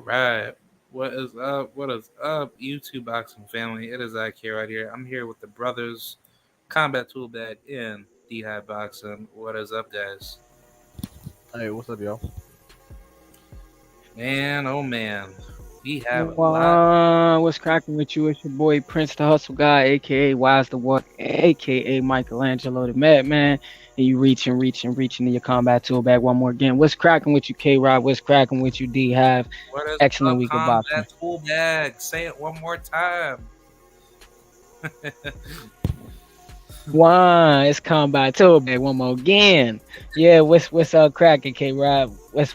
right. What is up? What is up, YouTube boxing family? It is Zach here right here. I'm here with the brothers, Combat Tool Bag in D High Boxing. What is up, guys? Hey, what's up, y'all? Man, oh man, we have a lot. What's cracking with you? It's your boy Prince the Hustle Guy, aka Wise the What, aka Michelangelo the Madman. And you reaching in your combat tool bag one more again. What's cracking with you, K Rod? What's cracking with you, D Have? What is Excellent up, week of boxing. Combat Tool Bag? Say it one more time. It's combat tool bag one more again. Yeah, what's cracking, K Rod? What's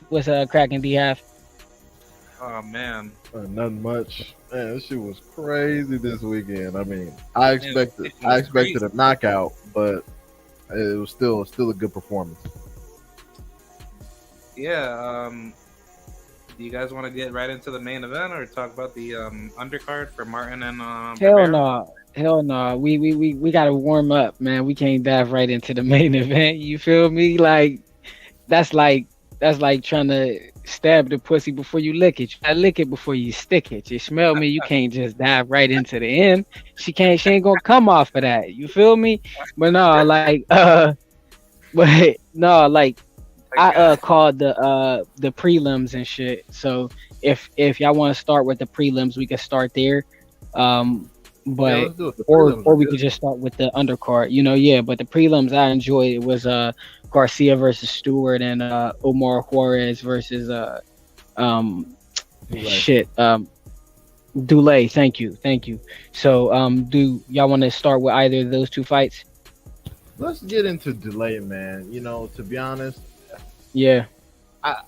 cracking, D Have? Oh man, Nothing much. Man, this shit was crazy this weekend. I mean, it I was expected crazy. a knockout, but it was still a good performance. Yeah. Do you guys want to get right into the main event or talk about the undercard for Martin and Hell Romero? no. Hell no. We gotta warm up, man. We can't dive right into the main event. You feel me? That's like that's like trying to stab the pussy before you lick it. You gotta lick it before you stick it. You smell me? You can't just dive right into the end. She ain't gonna come off of that. You feel me? But no, but no, like Like, I called the prelims and shit. So if y'all want to start with the prelims, we can start there. Yeah, But let's do it. The prelims or were we good. could just start with the undercard. Yeah. But the prelims I enjoyed it was Garcia versus Stewart and Omar Juarez versus um Anyway, shit Dulé. Thank you. So do y'all want to start with either of those two fights? let's get into delay, man. To be honest, Yeah. I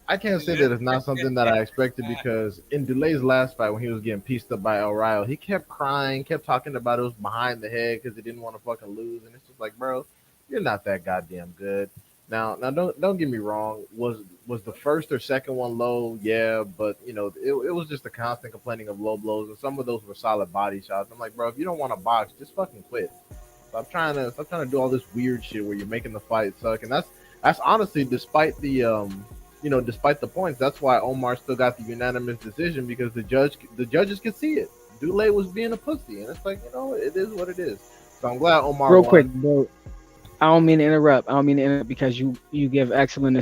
I can't say that it's not something that I expected because in Delay's last fight when he was getting pieced up by El Rio, he kept crying, kept talking about it was behind the head because he didn't want to fucking lose, and it's just like, bro, you're not that goddamn good. Now, don't get me wrong. Was the first or second one low? Yeah, but it was just a constant complaining of low blows, and some of those were solid body shots. I'm like, bro, if you don't want to box, just fucking quit. Stop trying to do all this weird shit where you're making the fight suck, and that's honestly despite the points, that's why Omar still got the unanimous decision because the judges could see it. Dule was being a pussy, and it's like it is what it is. So I'm glad Omar Real quick, won. bro. I don't mean to interrupt. I don't mean to interrupt because you give excellent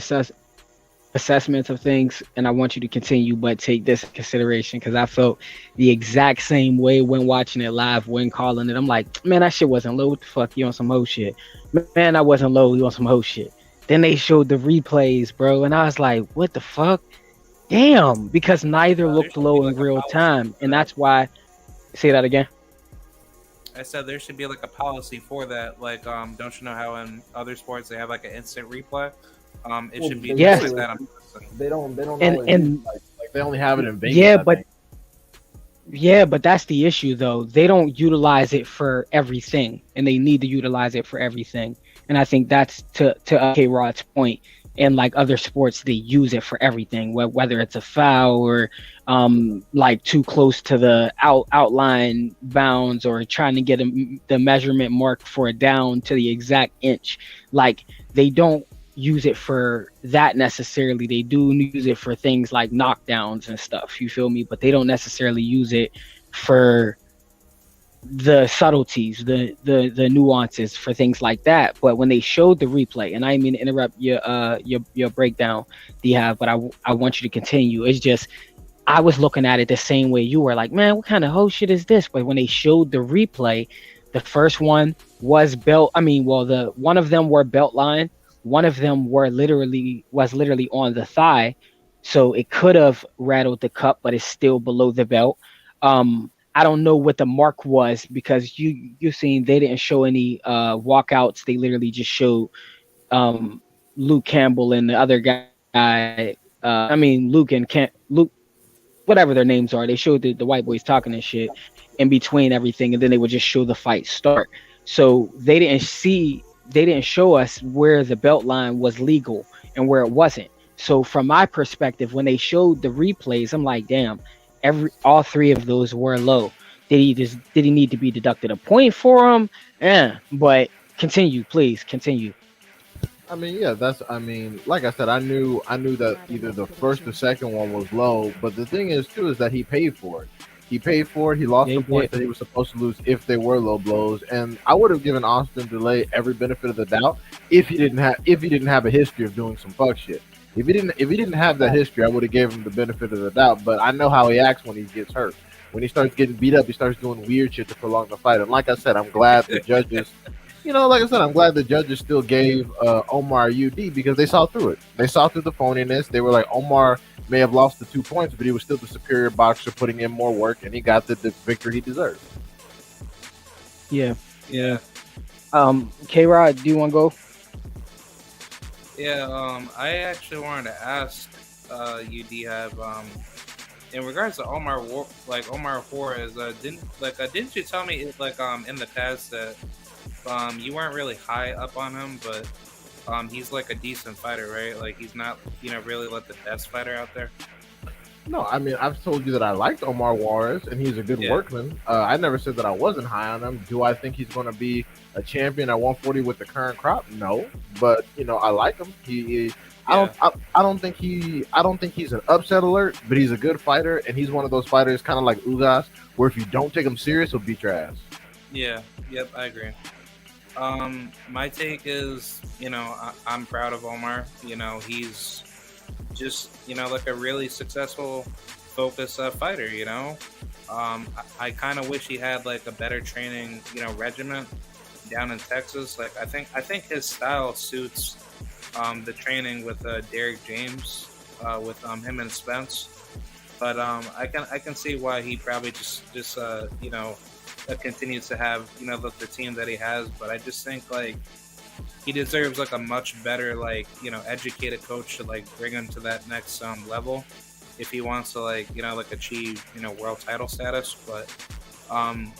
assessments of things, and I want you to continue, but take this in consideration because I felt the exact same way when watching it live, when calling it. I'm like, man, that shit wasn't low. What the fuck? You on some hoe shit? Man, I wasn't low. You on some hoe shit? Then they showed the replays, bro, and I was like, what the fuck? Damn, because neither there looked should be low in like a real policy time, for and that. that's why. Say that again. I said there should be like a policy for that. Like, don't you know how in other sports they have like an instant replay? It Well, should be they just do Yes, like it. that. I'm guessing. They don't and always use and like they only have it in Vegas, yeah, I but think. Yeah, but that's the issue though. They don't utilize it for everything, and they need to utilize it for everything. And I think that's to K Rod's point. In like other sports, they use it for everything, whether it's a foul or like too close to the outline bounds or trying to get the measurement mark for a down to the exact inch. Like they don't use it for that necessarily. They do use it for things like knockdowns and stuff. You feel me? But they don't necessarily use it for the subtleties, the nuances for things like that. But when they showed the replay, and I didn't mean to interrupt your breakdown, D but I want you to continue. It's just I was looking at it the same way you were, like, man, what kind of whole shit is this? But when they showed the replay, the first one was belt. I mean, well, the one of them were belt line, one of them was literally on the thigh, so it could have rattled the cup, but it's still below the belt. I don't know what the mark was because you seen they didn't show any walkouts. They literally just showed um Luke Campbell and the other guy. I mean Luke, whatever their names are. They showed the white boys talking and shit in between everything, and then they would just show the fight start. So they didn't show us where the belt line was legal and where it wasn't. So from my perspective, when they showed the replays, I'm like, damn, all three of those were low. Did he need to be deducted a point for them? Yeah, but continue, please continue. I mean, yeah, that's. I mean, like I said, I knew that either the first or second one was low. But the thing is, too, is that he paid for it. He paid for it. He lost Yeah, the he points did. that he was supposed to lose if they were low blows. And I would have given Austin Delay every benefit of the doubt if he didn't have a history of doing some fuck shit. If he didn't have that history, I would have gave him the benefit of the doubt. But I know how he acts when he gets hurt. When he starts getting beat up, he starts doing weird shit to prolong the fight. And like I said, I'm glad the judges like I said, I'm glad the judges still gave Omar UD because they saw through it. They saw through the phoniness. They were like, Omar may have lost the 2 points, but he was still the superior boxer, putting in more work, and he got the victory he deserved. Yeah. Yeah. K Rod, do you want to go? Yeah, I actually wanted to ask you, Dehab, in regards to Omar Juarez, didn't you tell me in the past that you weren't really high up on him, but he's like a decent fighter, right? Like he's not really like the best fighter out there. No, I mean, I've told you that I liked Omar Juarez, and he's a good Yeah, workman. I never said that I wasn't high on him. Do I think he's going to be a champion at 140 with the current crop? No, but I like him. I don't, yeah, I don't think he's an upset alert, but he's a good fighter, and he's one of those fighters, kind of like Ugas, where if you don't take him serious, he'll beat your ass. yeah. Yep, I agree. My take is, I'm proud of Omar. He's just, like a really successful, focused fighter. I kind of wish he had like a better training, regimen down in Texas. Like I think his style suits the training with Derek James, with him and Spence. But I can see why he probably just continues to have the team that he has. But I just think like he deserves like a much better educated coach to like bring him to that next level if he wants to like achieve world title status. But um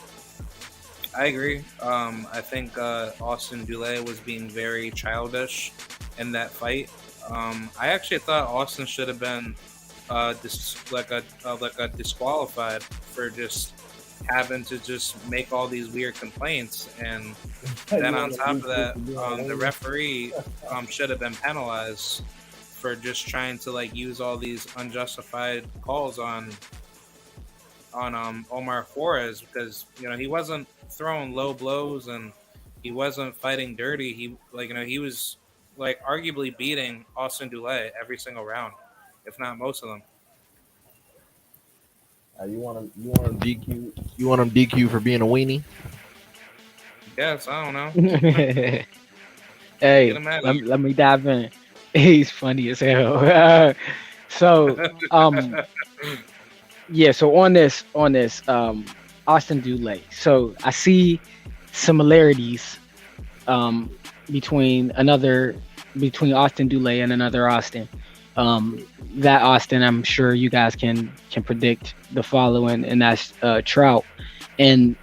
I agree. I think Austin Dulé was being very childish in that fight. I actually thought Austin should have been like a disqualified for just having to just make all these weird complaints, and then on top of that, the referee should have been penalized for just trying to like use all these unjustified calls on Omar Juarez, because he wasn't throwing low blows and he wasn't fighting dirty. He was like arguably beating Austin Dulé every single round, if not most of them. You want him DQ? You want him DQ for being a weenie? Yes, I don't know. Get Hey, him out of let me dive in. He's funny as hell. So, yeah. So Austin Dulé. So I see similarities um, between Austin Dulé and another Austin. That Austin, I'm sure you guys can predict the following, and that's Trout. And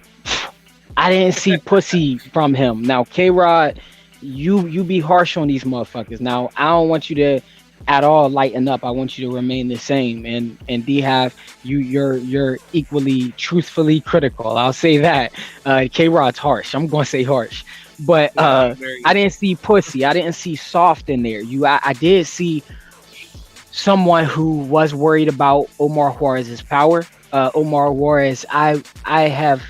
I didn't see pussy from him. Now, K Rod, you be harsh on these motherfuckers. Now, I don't want you to at all lighten up. I want you to remain the same. And D have you're equally truthfully critical. I'll say that. K Rod's harsh. I'm gonna say harsh. But Yeah, very. I didn't see pussy. I didn't see soft in there. I did see someone who was worried about Omar Juarez's power. Omar Juarez, I have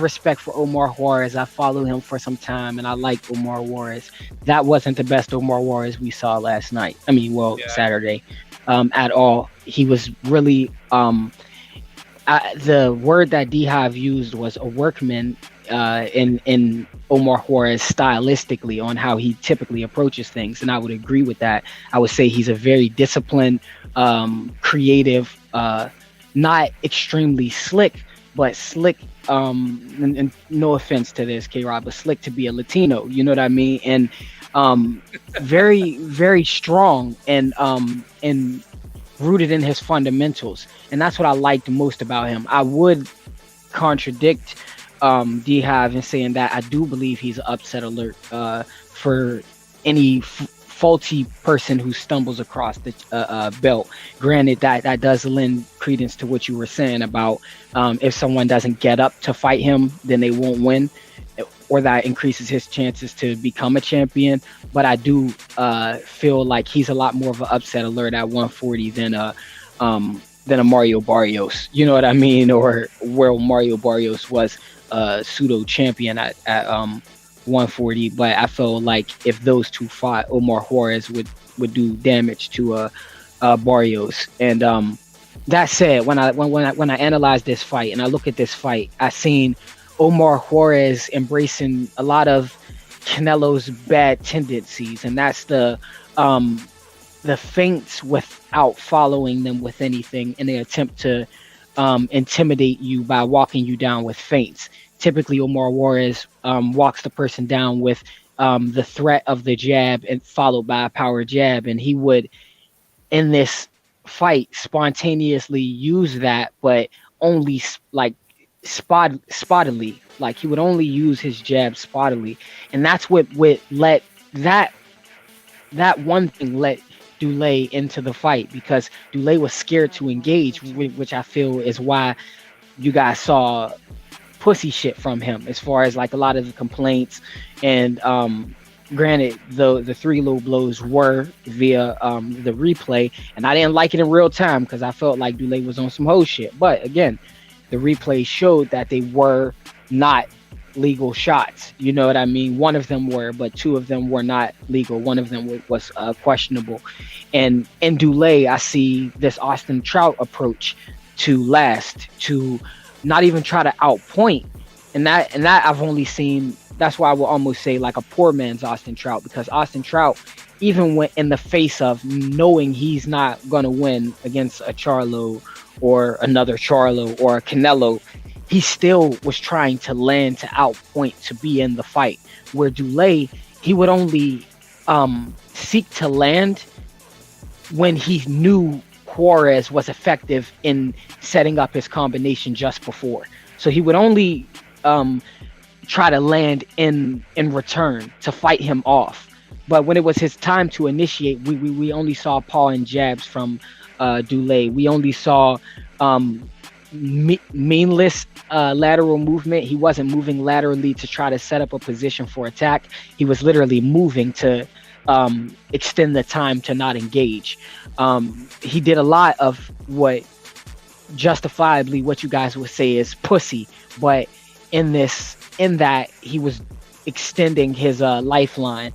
respect for Omar Juarez. I follow him for some time, and I like Omar Juarez. That wasn't the best Omar Juarez we saw last night. I mean, well, Yeah, Saturday, at all. He was really the word that D Hive used was a workman in Omar Juarez stylistically on how he typically approaches things, and I would agree with that. I would say he's a very disciplined, creative, not extremely slick, but slick. And no offense to this, K Rod, but slick to be a Latino. You know what I mean? And very, very strong and rooted in his fundamentals, and that's what I liked most about him. I would contradict D Hive in saying that I do believe he's an upset alert for any faulty person who stumbles across the belt. Granted, that does lend credence to what you were saying about if someone doesn't get up to fight him, then they won't win. or that increases his chances to become a champion. But I do feel like he's a lot more of an upset alert at 140 than a Mario Barrios. You know what I mean? Or where Mario Barrios was a pseudo champion at 140. But I feel like if those two fought, Omar Juarez would do damage to Barrios. And that said, when I analyze this fight and I look at this fight, I seen Omar Juarez embracing a lot of Canelo's bad tendencies, and that's the feints without following them with anything in the attempt to intimidate you by walking you down with feints. Typically, Omar Juarez walks the person down with the threat of the jab and followed by a power jab, and he would in this fight spontaneously use that, but only like spottily. Like he would only use his jab spottily, and that's what let that one thing let Dulé into the fight, because Dulé was scared to engage, which I feel is why you guys saw pussy shit from him as far as like a lot of the complaints. And granted, the three low blows were via the replay, and I didn't like it in real time because I felt like Dulé was on some hoe shit. But again, the replay showed that they were not legal shots. You know what I mean? One of them were, but two of them were not legal. One of them was questionable. And in Dulé, I see this Austin Trout approach to last, to not even try to outpoint. And that I've only seen. That's why I will almost say like a poor man's Austin Trout, because Austin Trout, even when in the face of knowing he's not going to win against a Charlo or another Charlo or a Canelo, he still was trying to land to outpoint to be in the fight. Where Dulé, he would only seek to land when he knew Juarez was effective in setting up his combination just before. So he would only try to land in return to fight him off. But when it was his time to initiate, we only saw paw and jabs from Dulé. We only saw meaningless lateral movement. He wasn't moving laterally to try to set up a position for attack. He was literally moving to extend the time to not engage. He did a lot of what justifiably what you guys would say is pussy, but in that he was extending his lifeline.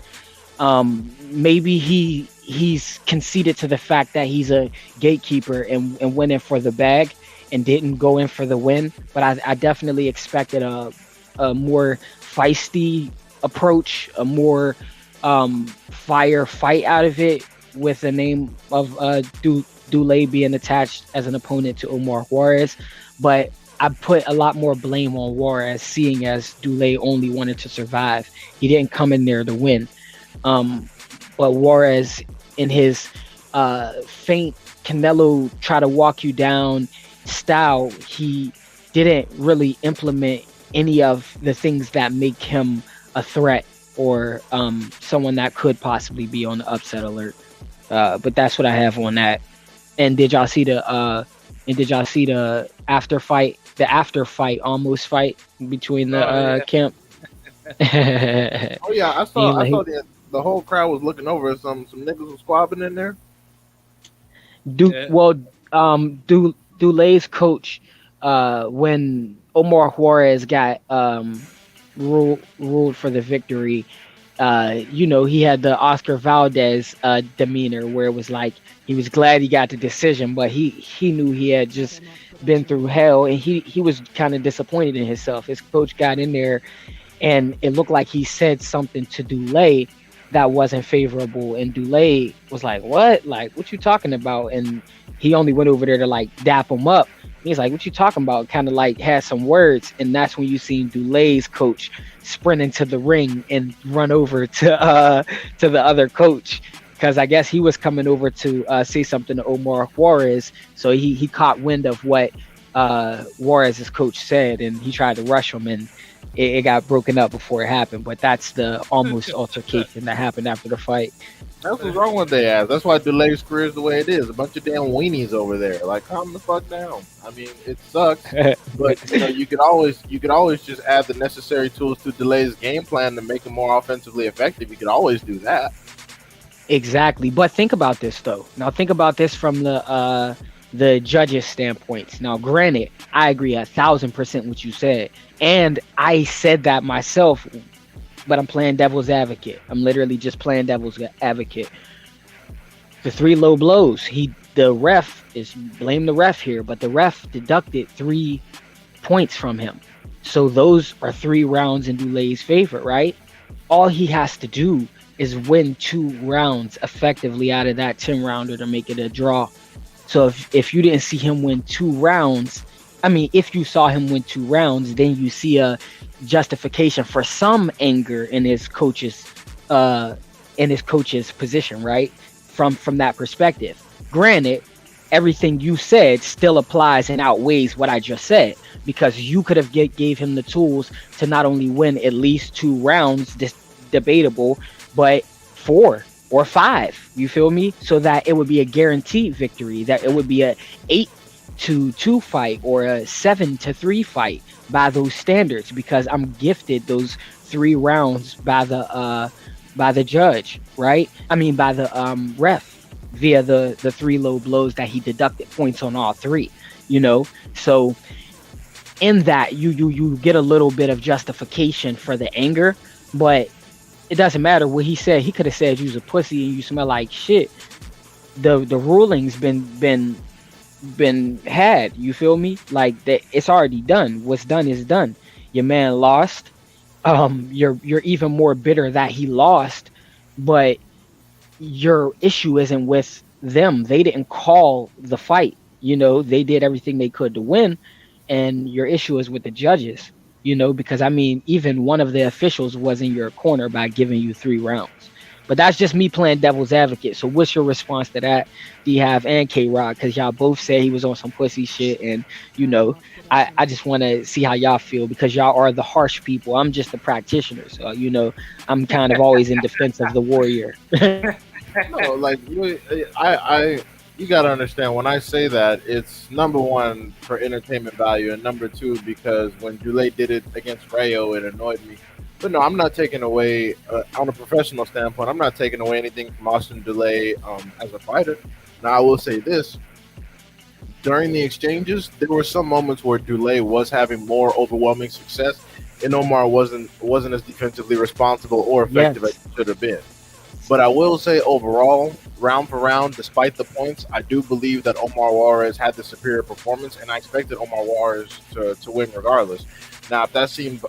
Maybe he's conceded to the fact that he's a gatekeeper and went in for the bag and didn't go in for the win. But I definitely expected a more feisty approach, a more fire fight out of it, with the name of Dulé being attached as an opponent to Omar Juarez. But I put a lot more blame on Juarez, seeing as Dulé only wanted to survive. He didn't come in there to win. But Juarez, in his faint Canelo try to walk you down style, he didn't really implement any of the things that make him a threat or someone that could possibly be on the upset alert. But that's what I have on that. And did y'all see the after fight almost fight between the camp? Oh yeah, I saw the whole crowd was looking over. Some niggas was squabbling in there. Dulé's coach, when Omar Juarez got ruled for the victory, he had the Oscar Valdez demeanor, where it was like he was glad he got the decision, but he knew he had just been through hell, and he was kind of disappointed in himself. His coach got in there, and it looked like he said something to Dulé that wasn't favorable, and Dulé was like, what you talking about? And he only went over there to like dap him up. He's like, what you talking about? Kind of like had some words, and that's when you seen Dulé's coach sprint into the ring and run over to the other coach, because I guess he was coming over to say something to Omar Juarez. So he caught wind of what Juarez's coach said, and he tried to rush him, and it got broken up before it happened. But that's the almost altercation that happened after the fight. That's what's wrong with their ass. That's why Delay's career is the way it is. A bunch of damn weenies over there. Like, calm the fuck down. I mean, it sucks, but you know, you could always just add the necessary tools to Delay's game plan to make him more offensively effective. You could always do that. Exactly. But think about this though. Now think about this from the judges' standpoints. Now, granted, I agree 1,000% what you said, and I said that myself. But I'm playing devil's advocate. I'm literally just playing devil's advocate. The 3 low blows. The ref is blame the ref here, but the ref deducted 3 points from him. So those are 3 rounds in Dulay's favor, right? All he has to do is win 2 rounds effectively out of that 10 rounder to make it a draw. So if you didn't see him win 2 rounds, I mean, if you saw him win 2 rounds, then you see a justification for some anger in his coach's position, right? From that perspective. Granted, everything you said still applies and outweighs what I just said, because you could have gave him the tools to not only win at least 2 rounds, debatable, but 4 or 5. You feel me? So that it would be a guaranteed victory, that it would be a 8-2 fight or a 7-3 fight by those standards, because I'm gifted those 3 rounds by the judge, right? I mean by the ref via the 3 low blows that he deducted points on all 3, you know. So in that you get a little bit of justification for the anger, but it doesn't matter what he said. He could have said you was a pussy and you smell like shit. The ruling's been had, you feel me? Like that, it's already done. What's done is done. Your man lost. You're even more bitter that he lost, but your issue isn't with them. They didn't call the fight. You know, they did everything they could to win, and your issue is with the judges. You know, because I mean, even one of the officials was in your corner by giving you 3 rounds. But that's just me playing devil's advocate. So what's your response to that, D-Have and K-Rod? Because y'all both said he was on some pussy shit. And, you know, I just want to see how y'all feel, because y'all are the harsh people. I'm just the practitioner. So, you know, I'm kind of always in defense of the warrior. No, like, you got to understand, when I say that, it's number 1 for entertainment value, and number 2 because when Dulé did it against Rayo, it annoyed me. But no, I'm not taking away, on a professional standpoint, I'm not taking away anything from Austin Dulé as a fighter. Now, I will say this. During the exchanges, there were some moments where Dulé was having more overwhelming success, and Omar wasn't as defensively responsible or effective as he should have been. But I will say overall, round for round, despite the points, I do believe that Omar Juarez had the superior performance, and I expected Omar Juarez to win regardless. Now, if that seems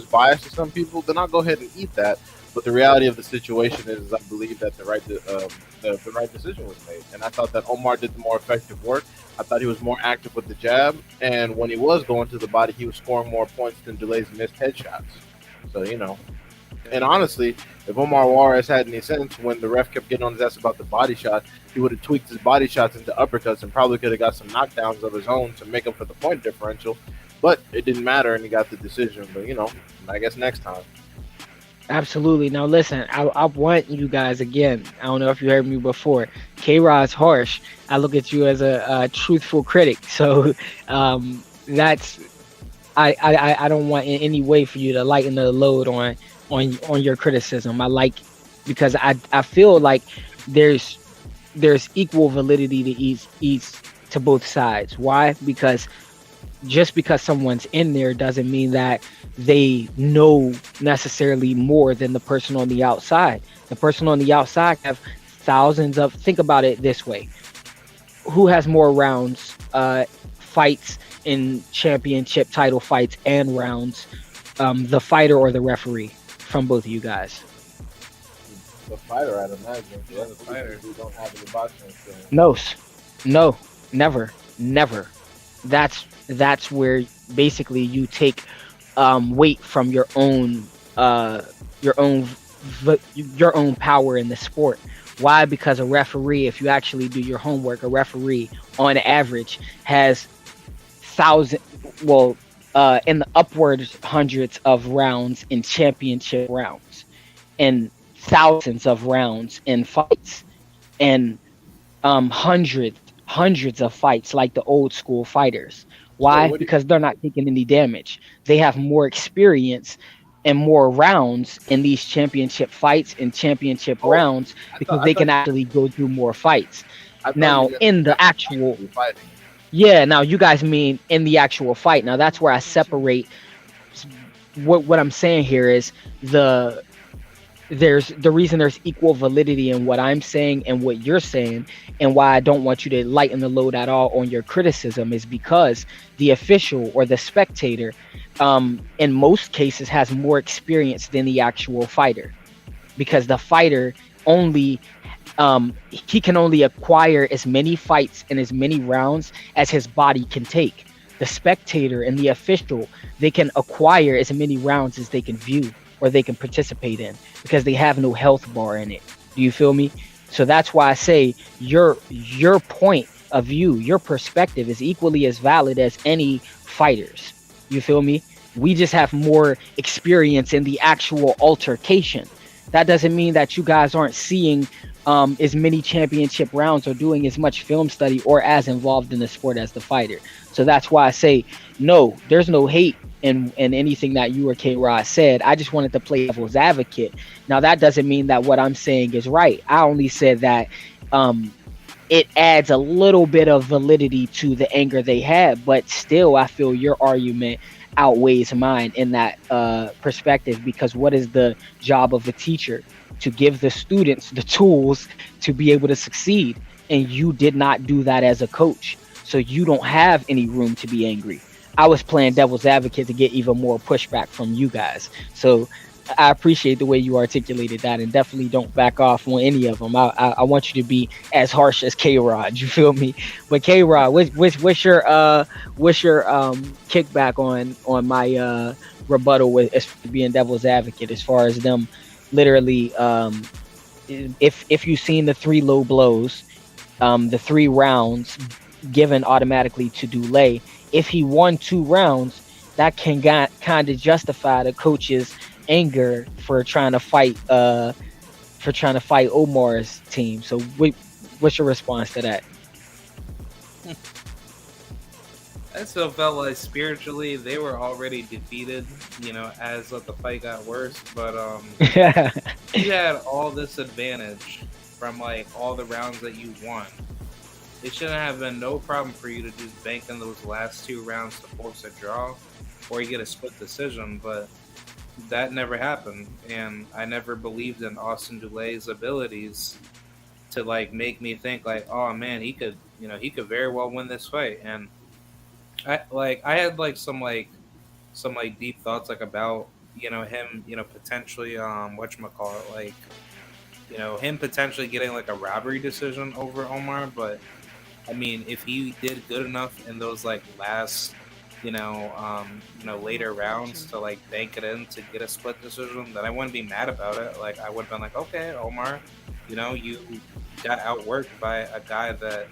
biased to some people, then I'll go ahead and eat that. But the reality of the situation is I believe that the right decision was made, and I thought that Omar did the more effective work. I thought he was more active with the jab, and when he was going to the body, he was scoring more points than Delay's missed headshots. So, you know. And honestly, if Omar Juarez had any sense, when the ref kept getting on his ass about the body shot, he would have tweaked his body shots into uppercuts and probably could have got some knockdowns of his own to make up for the point differential. But it didn't matter, and he got the decision. But, you know, I guess next time. Absolutely. Now, listen, I want you guys, again, I don't know if you heard me before, K-Rod's harsh. I look at you as a truthful critic. So that's, I don't want in any way for you to lighten the load on your criticism. Because I feel like there's equal validity to each to both sides. Why? Because just because someone's in there doesn't mean that they know necessarily more than the person on the outside. The person on the outside have thousands of, think about it this way. Who has more rounds, fights in championship title fights and rounds, the fighter or the referee, from both of you guys? The fighter, I'd imagine. The fighter who don't have any boxing experience. No, never. That's where basically you take weight from your own power in the sport. Why? Because a referee, if you actually do your homework, a referee on average has in the upward hundreds of rounds in championship rounds, and thousands of rounds in fights, and hundreds of fights like the old school fighters. So Why? what do you, Because they're not taking any damage. They have more experience and more rounds in these championship fights and championship oh, rounds because I they thought can actually go through more fights. you Now, meant in the actual, championship fighting. yeah, now you guys mean in the actual fight. Now that's where I separate what I'm saying here is the there's the reason there's equal validity in what I'm saying and what you're saying, and why I don't want you to lighten the load at all on your criticism is because the official or the spectator, in most cases, has more experience than the actual fighter, because the fighter only he can only acquire as many fights and as many rounds as his body can take. The spectator and the official, they can acquire as many rounds as they can view or they can participate in because they have no health bar in it. Do you feel me? So that's why I say your point of view, your perspective is equally as valid as any fighters. You feel me? We just have more experience in the actual altercation. That doesn't mean that you guys aren't seeing as many championship rounds or doing as much film study or as involved in the sport as the fighter. So that's why I say no, there's no hate in anything that you or K Rod said. I just wanted to play devil's advocate. Now that doesn't mean that what I'm saying is right. I only said that it adds a little bit of validity to the anger they had, but still I feel your argument outweighs mine in that perspective, because what is the job of the teacher? To give the students the tools to be able to succeed, and you did not do that as a coach, so you don't have any room to be angry. I was playing devil's advocate to get even more pushback from you guys, so I appreciate the way you articulated that, and definitely don't back off on any of them. I want you to be as harsh as K Rod. You feel me? But K Rod, what's your kickback on my rebuttal with as being devil's advocate, as far as them literally if you've seen the three low blows, the 3 rounds given automatically to Dulé, if he won 2 rounds, that can kind of justify the coach's anger for trying to fight Omar's team. So what's your response to that? I still felt like spiritually they were already defeated, as the fight got worse. But you had all this advantage from all the rounds that you won. It shouldn't have been no problem for you to just bank in those last 2 rounds to force a draw, or you get a split decision. But that never happened, and I never believed in Austin Dulay's abilities to make me think oh man, he could very well win this fight. And I had some deep thoughts about him potentially whatchamacallit, him potentially getting a robbery decision over Omar. But I mean, if he did good enough in those last later rounds to bank it in to get a split decision, then I wouldn't be mad about it. I would have been okay, Omar, you got outworked by a guy that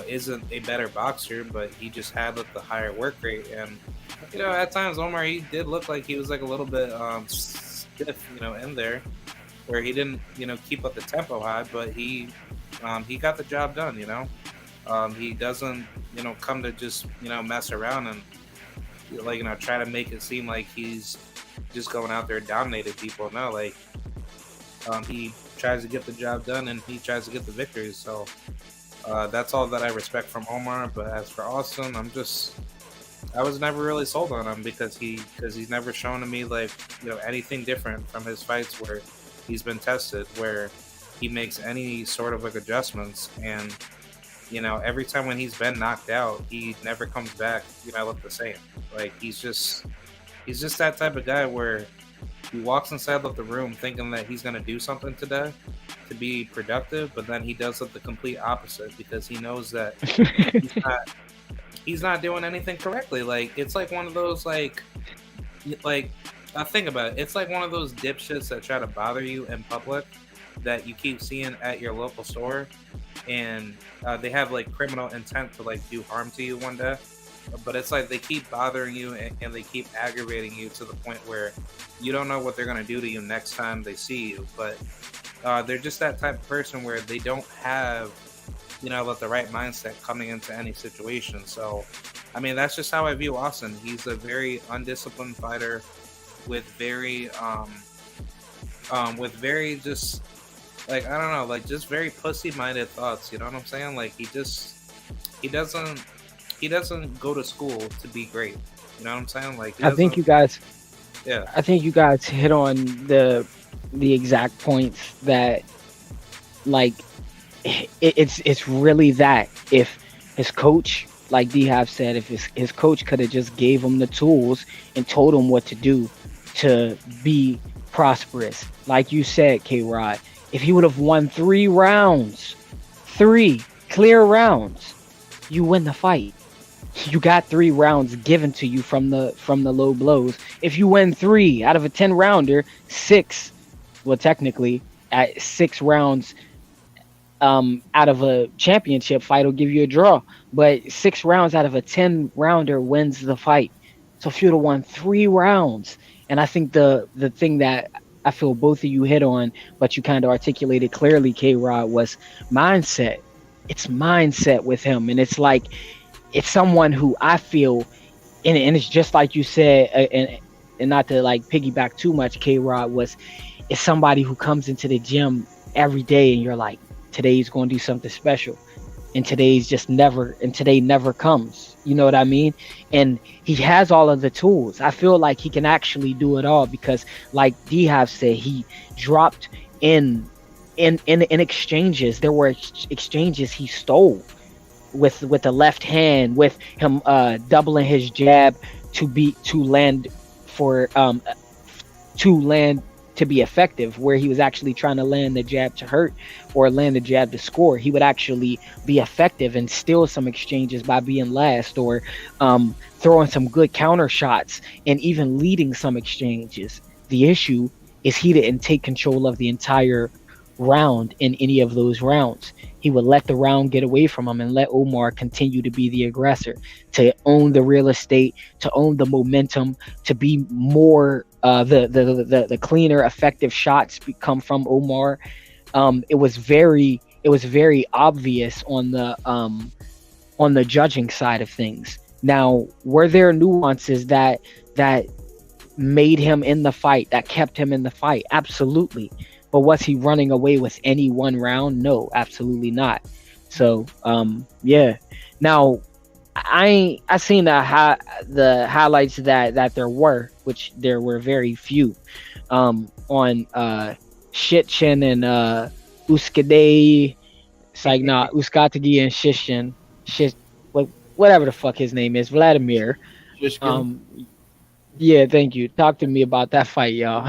isn't a better boxer, but he just had the higher work rate. And at times Omar, he did look like he was a little bit stiff, in there, where he didn't keep up the tempo high, but he got the job done. He doesn't come to just mess around and try to make it seem like he's just going out there dominating people. No, he tries to get the job done and he tries to get the victories. So that's all that I respect from Omar. But as for Austin, I was never really sold on him because he's never shown to me anything different from his fights where he's been tested, where he makes any sort of adjustments. And every time when he's been knocked out, he never comes back look the same. He's just that type of guy where he walks inside the room thinking that he's going to do something today to be productive, but then he does the complete opposite because he knows that he's not doing anything correctly. It's one of those I think about it. It's one of those dipshits that try to bother you in public that you keep seeing at your local store, and they have criminal intent to do harm to you one day. but it's like they keep bothering you and they keep aggravating you to the point where you don't know what they're gonna do to you next time they see you. But they're just that type of person where they don't have, like the right mindset coming into any situation. So, I mean, that's just how I view Austin. He's a very undisciplined fighter with very just like I don't know, like just very pussy-minded thoughts. You know what I'm saying? Like he doesn't he doesn't go to school to be great. You know what I'm saying? Like he I think doesn't. you guys, Yeah. I think you guys hit on the exact points that like it's really that if his coach, like D have said, if his coach could have just gave him the tools and told him what to do to be prosperous, like you said, K Rod, if he would have won 3 rounds, 3 clear rounds, you win the fight. You got 3 rounds given to you from the low blows. If you win 3 out of a 10 rounder, 6, well technically at 6 rounds out of a championship fight will give you a draw. But 6 rounds out of a 10 rounder wins the fight. So if you'd have won 3 rounds, and I think the thing that I feel both of you hit on, but you kind of articulated clearly, K Rod, was mindset. It's mindset with him, and it's like it's someone who I feel, and it's just like you said, and not to like piggyback too much, K Rod, was it's somebody who comes into the gym every day, and you're like, today's going to do something special, and today never comes. You know what I mean? And he has all of the tools. I feel like he can actually do it all because, like D have said, he dropped in exchanges. There were exchanges he stole with the left hand, with him doubling his jab to land for to land to be effective, where he was actually trying to land the jab to hurt or land the jab to score. He would actually be effective and steal some exchanges by being last, or throwing some good counter shots and even leading some exchanges. The issue is he didn't take control of the entire round in any of those rounds. He would let the round get away from him and let Omar continue to be the aggressor, to own the real estate, to own the momentum, to be more the cleaner, effective shots come from Omar. It was very obvious on the judging side of things. Now, were there nuances that made him in the fight, that kept him in the fight? Absolutely. But was he running away with any one round? No, absolutely not. So, yeah. Now, I seen the highlights that there were, which there were very few, on Shitchin and Uskadei, it's like nah, Uskatagi and Shishin, whatever the fuck his name is, Vladimir. Shishkin. Yeah, thank you. Talk to me about that fight, y'all.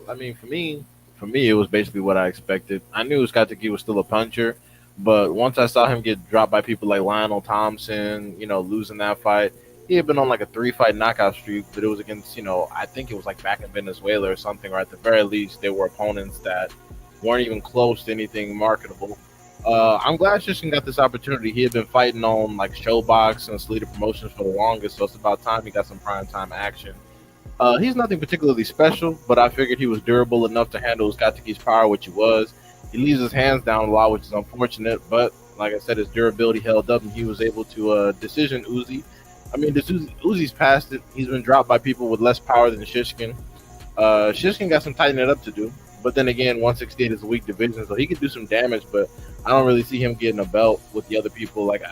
I mean, for me, it was basically what I expected. I knew Skataki was still a puncher, but once I saw him get dropped by people like Lionel Thompson, losing that fight, he had been on like a 3-fight knockout streak, but it was against, I think it was like back in Venezuela or something, or at the very least, they were opponents that weren't even close to anything marketable. I'm glad Shishin got this opportunity. He had been fighting on like Showbox and Sleater Promotions for the longest, so it's about time he got some prime time action. He's nothing particularly special, but I figured he was durable enough to handle Skataki's power, which he was. He leaves his hands down a lot, which is unfortunate, but like I said, his durability held up, and he was able to decision Uzi. I mean, Uzi's past it. He's been dropped by people with less power than Shishkin. Shishkin got some tightening up to do, but then again, 168 is a weak division, so he could do some damage, but I don't really see him getting a belt with the other people. Like,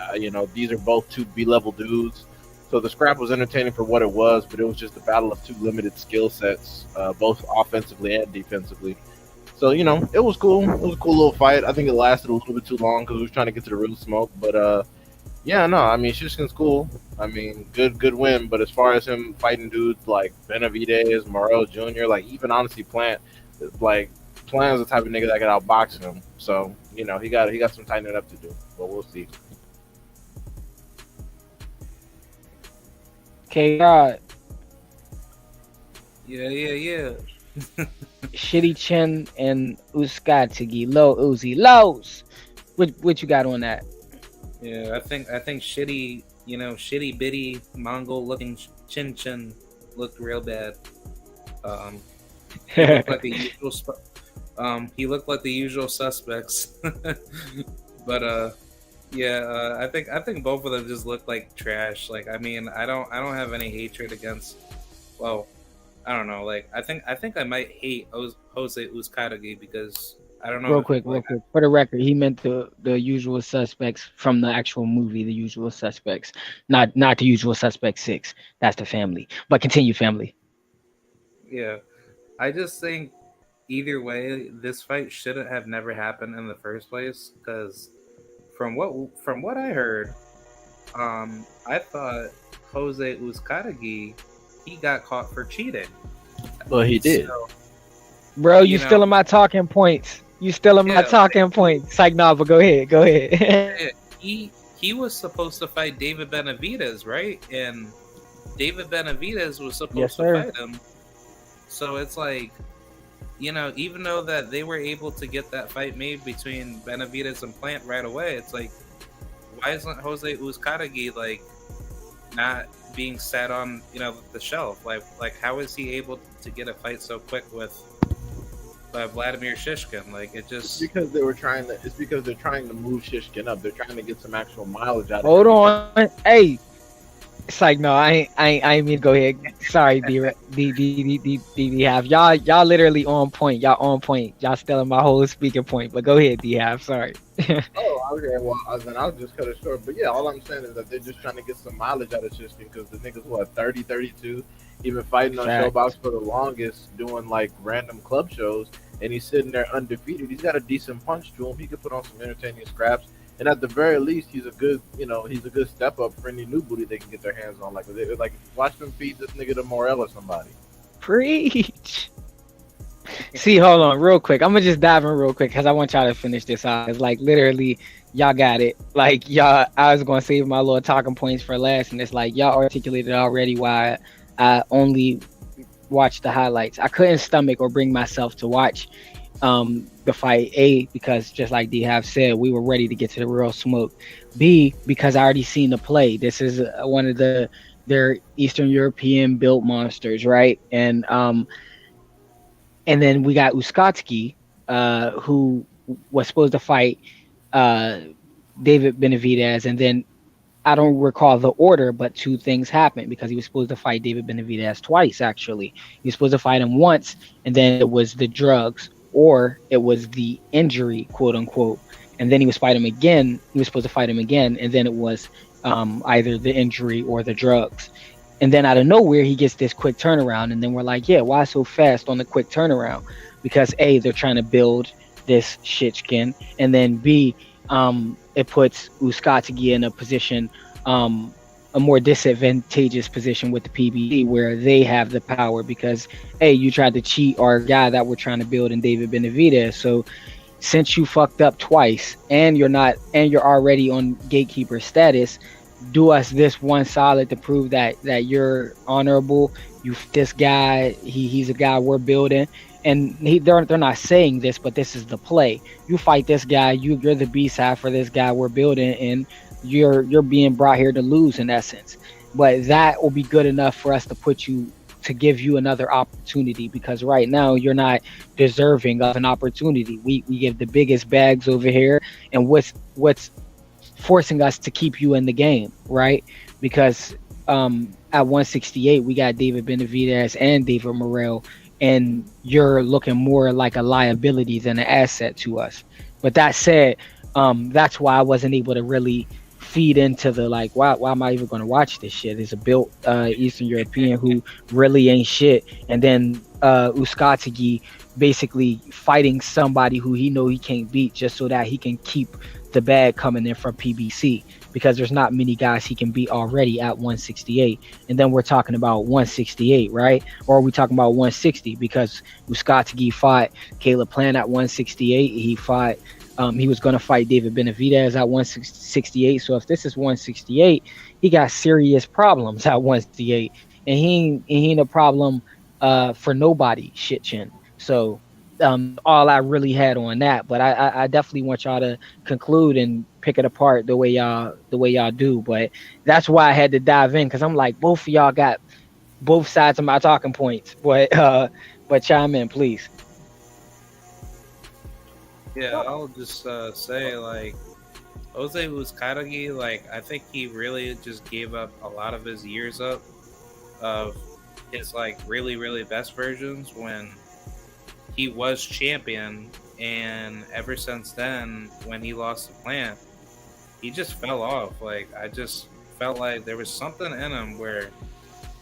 these are both 2 B-level dudes. So the scrap was entertaining for what it was, but it was just a battle of 2 limited skill sets, both offensively and defensively. So, it was cool. It was a cool little fight. I think it lasted a little bit too long because we were trying to get to the real smoke. But, yeah, no, I mean, Shishkin's cool. I mean, good win. But as far as him fighting dudes like Benavidez, Morel Jr., like even honestly Plant is the type of nigga that could outbox him. So, he got some tightening up to do. But we'll see. K Rod, Yeah. Shitty Chin and Uskatagi, Low Uzi, Lows. What you got on that? Yeah, I think shitty, shitty bitty Mongol looking Chin Chin looked real bad. Um, he looked like the usual. He looked like the usual suspects. But yeah, I think both of them just look like trash. Like, I mean, I don't have any hatred against. Well, I don't know. Like, I think I might hate Jose Uzcategui because I don't know Real if quick, real like quick. For the record, he meant the usual suspects from the actual movie, The Usual Suspects, not the Usual Suspects 6. That's the family. But continue, family. yeah. I just think either way, this fight shouldn't have never happened in the first place. Because from what I heard, I thought Jose Uzcategui he got caught for cheating. Well, he did. So Bro, you you know, stealing my talking points. You stealing my yeah, talking points. Psych, nah, but go ahead. Go ahead. yeah, he was supposed to fight David Benavidez, right? And David Benavidez was Yes, supposed to sir. fight him. So it's like, even though that they were able to get that fight made between Benavidez and Plant right away, it's like, why isn't Jose Uzcategui like not being set on the shelf? Like how is he able to get a fight so quick with Vladimir Shishkin? Like it It's just because they were trying to. It's because they're trying to move Shishkin up. They're trying to get some actual mileage out of Hold him. Because on. Hey, Psych, no, I ain't mean to go ahead. Sorry, D half. Y'all literally on point. Y'all on point. Y'all stealing my whole speaking point. But go ahead, D half. Sorry. oh, okay. Well, then I'll just cut it short. But yeah, all I'm saying is that they're just trying to get some mileage out of Shishkin because the nigga's what 30, 32, even fighting on Fact. Showbox for the longest, doing like random club shows, and he's sitting there undefeated. He's got a decent punch to him. He could put on some entertaining scraps. And at the very least, he's a good, he's a good step up for any new booty they can get their hands on. Like watch them feed this nigga to Morel or somebody. Preach. See, hold on, real quick. I'm gonna just dive in real quick because I want y'all to finish this out. It's like literally, y'all got it. Like y'all, I was gonna save my little talking points for last, and it's like y'all articulated already why I only watched the highlights. I couldn't stomach or bring myself to watch the fight. A, because just like D have said, we were ready to get to the real smoke. B, because I already seen the play. This is one of their Eastern European built monsters, right? And then we got Uskatsky, who was supposed to fight uh, David Benavidez, and then I don't recall the order, but two things happened because he was supposed to fight David Benavidez twice. Actually, he was supposed to fight him once, and then it was the drugs, or it was the injury, quote unquote, and then he was fight him again. He was supposed to fight him again, and then it was either the injury or the drugs. And then out of nowhere, he gets this quick turnaround, and then we're like, yeah, why so fast on the quick turnaround? Because A, they're trying to build this shitskin, and then B, it puts Uskatagi in a position, a more disadvantageous position with the PBC where they have the power because, hey, you tried to cheat our guy that we're trying to build in David Benavidez. So since you fucked up twice and you're already on gatekeeper status, do us this one solid to prove that you're honorable. This guy, he's a guy we're building, and they're not saying this, but this is the play. You fight this guy, you're the B side for this guy we're building, and you're being brought here to lose in essence. But that will be good enough for us to give you another opportunity because right now you're not deserving of an opportunity. We give the biggest bags over here, and what's forcing us to keep you in the game, right? Because at 168 we got David Benavidez and David Morrell, and you're looking more like a liability than an asset to us. But that said, that's why I wasn't able to really feed into the like why am I even going to watch this shit? It's a built Eastern European who really ain't shit, and then Uskatagi basically fighting somebody who he know he can't beat just so that he can keep the bag coming in from PBC because there's not many guys he can beat already at 168. And then we're talking about 168, right? Or are we talking about 160? Because Uskatagi fought Caleb Plant at 168. He was going to fight David Benavidez at 168. So if this is 168, he got serious problems at 168. And he ain't a problem for nobody, shit chin. So all I really had on that. But I definitely want y'all to conclude and pick it apart the way y'all do. But that's why I had to dive in, because I'm like, both of y'all got both sides of my talking points. But chime in, please. Yeah, I'll just say like Jose Uzcategui, like I think he really just gave up a lot of his years up of his like really really best versions when he was champion, and ever since then when he lost the plant, he just fell off. Like I just felt like there was something in him where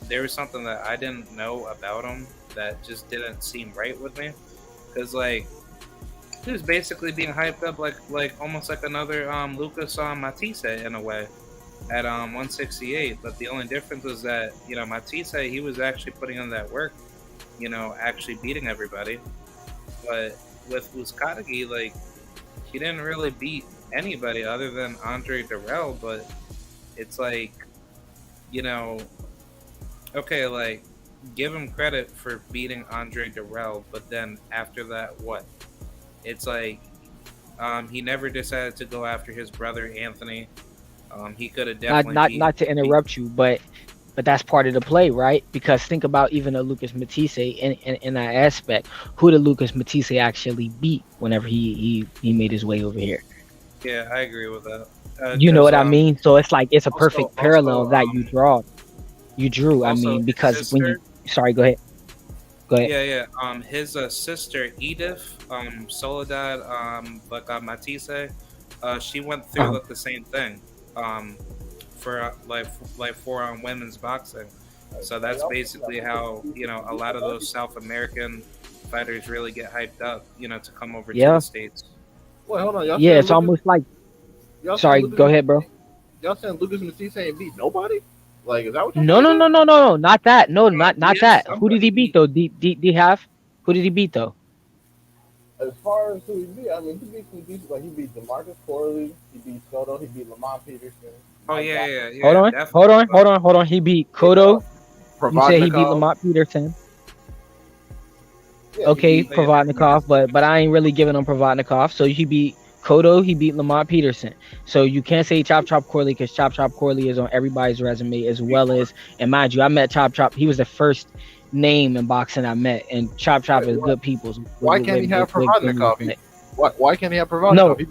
there was something that I didn't know about him that just didn't seem right with me. Because like he was basically being hyped up like almost like another Lucas Matisse in a way at 168. But the only difference was that Matisse, he was actually putting in that work, actually beating everybody. But with Uzcategui, like he didn't really beat anybody other than Andre Durrell. But it's like, you know, okay, like give him credit for beating Andre Durrell, but then after that, what? It's like he never decided to go after his brother Anthony. He could have Not definitely not not to beat. interrupt you, but that's part of the play, right? Because think about even a Lucas Matisse in that aspect. Who did Lucas Matisse actually beat whenever he made his way over here? Yeah, I agree with that. You know Because what I mean? So it's like it's a perfect parallel also, that you drew. I also mean, his because when you sister. sorry, go ahead. Go ahead. Yeah, yeah. His sister Edith, Soledad, Matisse, she went through Uh-huh. like the same thing, um, for like for women's boxing. So that's basically how a lot of those South American fighters really get hyped up, to come over to the Yeah. states. Wait, hold on. Yeah, it's almost like sorry, go ahead, bro. Y'all saying Lucas Matisse ain't beat nobody? Like, is that what y'all No, saying? no, no, no, no, no, not that. No, not He is that. Who did he somebody. beat though? D have? Who did he beat though? As far as who he beat, I mean, he beat some decent. Like, he beat DeMarcus Corley, he beat Soto, he beat Lamont Peterson, Oh Mike yeah, Johnson, yeah, Hold yeah, on, hold definitely. on, hold on, hold on. He beat uh, Kodo. You said he beat Provodnikov. Lamont Peterson. Yeah, he Okay, beat. Oh, yeah, definitely. Provodnikov, but I ain't really giving him Provodnikov. So he beat Kodo, he beat Lamont Peterson. So you can't say Chop Chop Corley because Chop Chop Corley is on everybody's resume as well as, and mind you, I met Chop Chop. He was the first name in boxing I met, and Chop Chop Wait, is good people's why can't he have Provodnikov? Why can't he have Provodnikov? No, He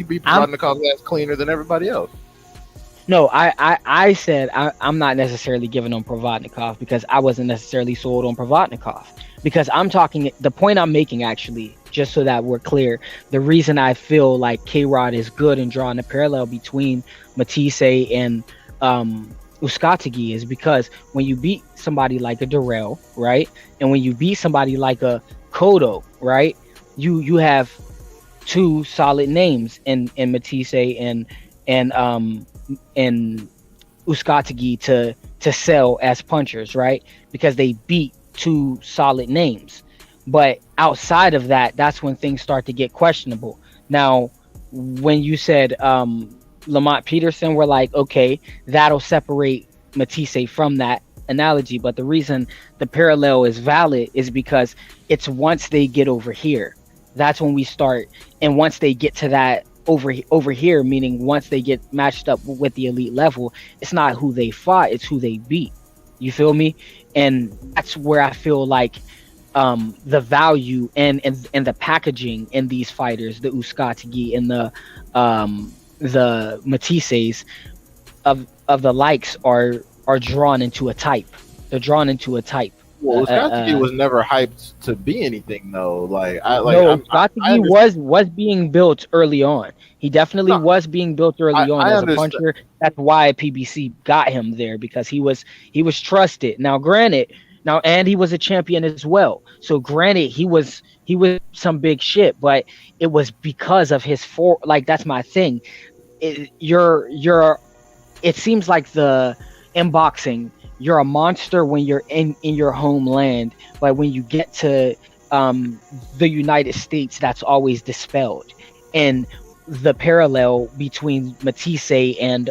beat I'm Provodnikov's ass cleaner than everybody else. no, I said I'm not necessarily giving on Provodnikov because I wasn't necessarily sold on Provodnikov because I'm talking the point I'm making actually just so that we're clear. The reason I feel like K Rod is good in drawing a parallel between Matisse and Uzcategui is because when you beat somebody like a Durrell, right, and when you beat somebody like a Kodo, right, you have two solid names in Matisse and and Uzcategui to sell as punchers, right? Because they beat two solid names. But outside of that, that's when things start to get questionable. Now, when you said Lamont Peterson, we're like, okay, that'll separate Matisse from that analogy. But the reason the parallel is valid is because it's once they get over here, that's when we start, and once they get to that over here, meaning once they get matched up with the elite level, it's not who they fought, it's who they beat. You feel me? And that's where I feel like the value and the packaging in these fighters, the Uzcategui and the Matisses of the likes are drawn into a type. They're drawn into a type. Well, Uzcategui was never hyped to be anything though. No, Uzcategui was being built early on. He definitely No, was being built early on I as a understand. puncher. That's why PBC got him there because he was trusted. Now, granted, and he was a champion as well. So, granted, he was some big shit, but it was because of his that's my thing. It seems like in boxing, you're a monster when you're in your homeland, but when you get to the United States, that's always dispelled. And the parallel between Matisse and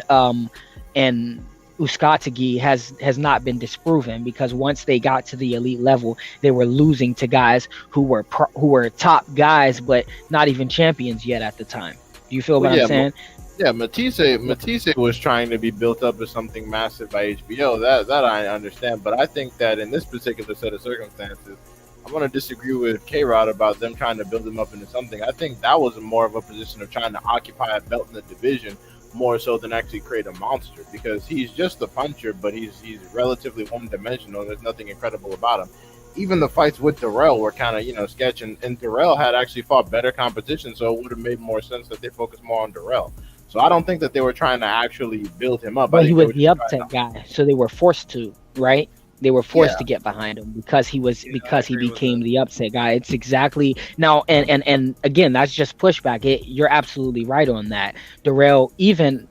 Uskatagi has not been disproven, because once they got to the elite level, they were losing to guys who were top guys, but not even champions yet at the time. Do you feel Well, what I'm yeah, saying? yeah. Matisse was trying to be built up as something massive by HBO. That I understand, but I think that in this particular set of circumstances, I'm going to disagree with K Rod about them trying to build him up into something. I think that was more of a position of trying to occupy a belt in the division more so than actually create a monster, because he's just a puncher, but he's relatively one dimensional. There's nothing incredible about him. Even the fights with Darrell were kind of sketch, and Darrell had actually fought better competition, so it would have made more sense that they focus more on Darrell. So I don't think that they were trying to actually build him up. I But he think they was were the just trying upset guy, so they were forced to, right? They were to, yeah. forced to get behind him because Yeah, I because he agree with became that. the upset guy. It's exactly now, and again, that's just pushback. You're absolutely right on that. Darrell, even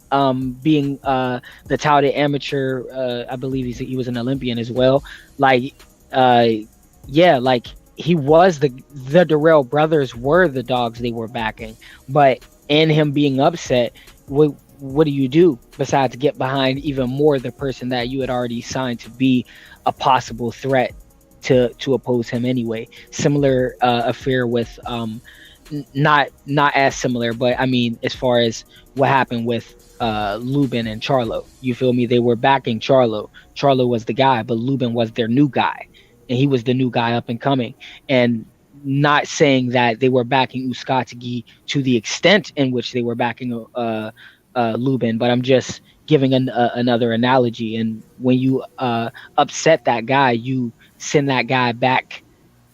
being the touted amateur, I believe he was an Olympian as well. Like, uh, yeah, like he was the Darrell brothers were the dogs they were backing, but in him being upset, what do you do besides get behind even more the person that you had already signed to be a possible threat to oppose him anyway? Similar affair with not as similar, but I mean, as far as what happened with Lubin and Charlo, you feel me? They were backing Charlo. Charlo was the guy, but Lubin was their new guy, and he was the new guy up and coming. And not saying that they were backing Uskatagi to the extent in which they were backing Lubin, but I'm just giving another analogy. And when you upset that guy, you send that guy back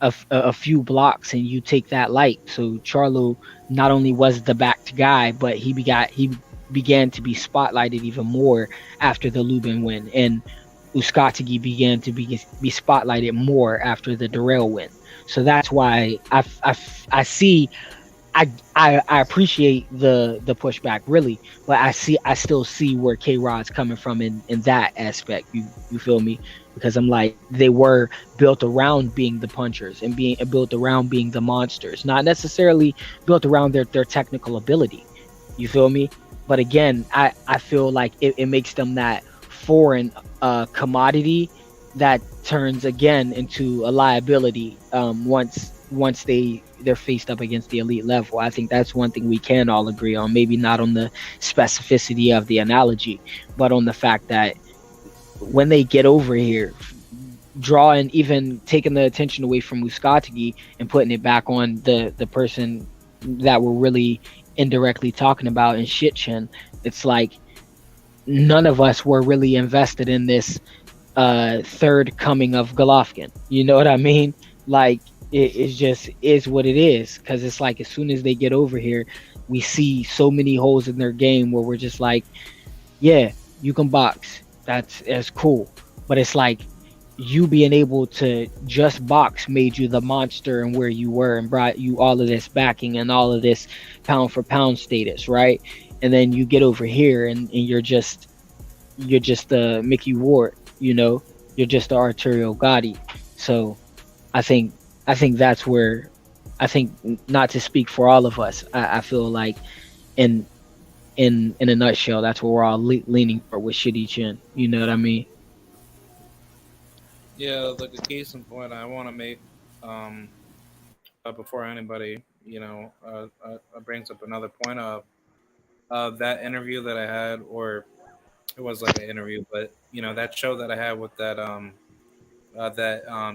a few blocks, and you take that light. So Charlo not only was the backed guy, but he began to be spotlighted even more after the Lubin win, and Uskatagi began to be spotlighted more after the Darrell win. So that's why I see I appreciate the pushback really, but I still see where K Rod's coming from in that aspect. You feel me? Because I'm like, they were built around being the punchers and being built around being the monsters, not necessarily built around their technical ability. You feel me? But again, I feel like it makes them that foreign commodity that turns again into a liability once they're faced up against the elite level. I think that's one thing we can all agree on. Maybe not on the specificity of the analogy, but on the fact that when they get over here, drawing even taking the attention away from Muskatagi and putting it back on the person that we're really indirectly talking about in Shitchin, it's like none of us were really invested in this third coming of Golovkin. You know what I mean? Like it just is what it is, because it's like as soon as they get over here, we see so many holes in their game where we're just like, yeah, you can box, that's cool, but it's like you being able to just box made you the monster and where you were and brought you all of this backing and all of this pound for pound status, right? And then you get over here and you're just the Mickey Ward, you know, you're just the Arturo Gotti. So I think that's where I think, not to speak for all of us, I feel like in in a nutshell, that's what we're all leaning for with Shitty Chin. You know what I mean? Yeah, like a case in point, I want to make um, before anybody, brings up another point of that interview that I had, or it was like an interview, but that show that I had with that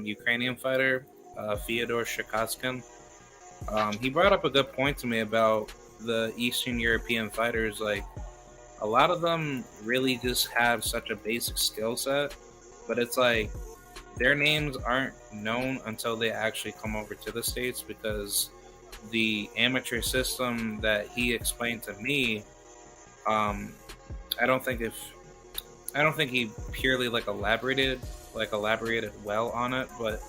Ukrainian fighter, Fyodor Shakatskin. He brought up a good point to me about the Eastern European fighters. Like, a lot of them really just have such a basic skill set, but it's like their names aren't known until they actually come over to the States, because the amateur system that he explained to me, um, I don't think if I don't think he purely elaborated well on it, but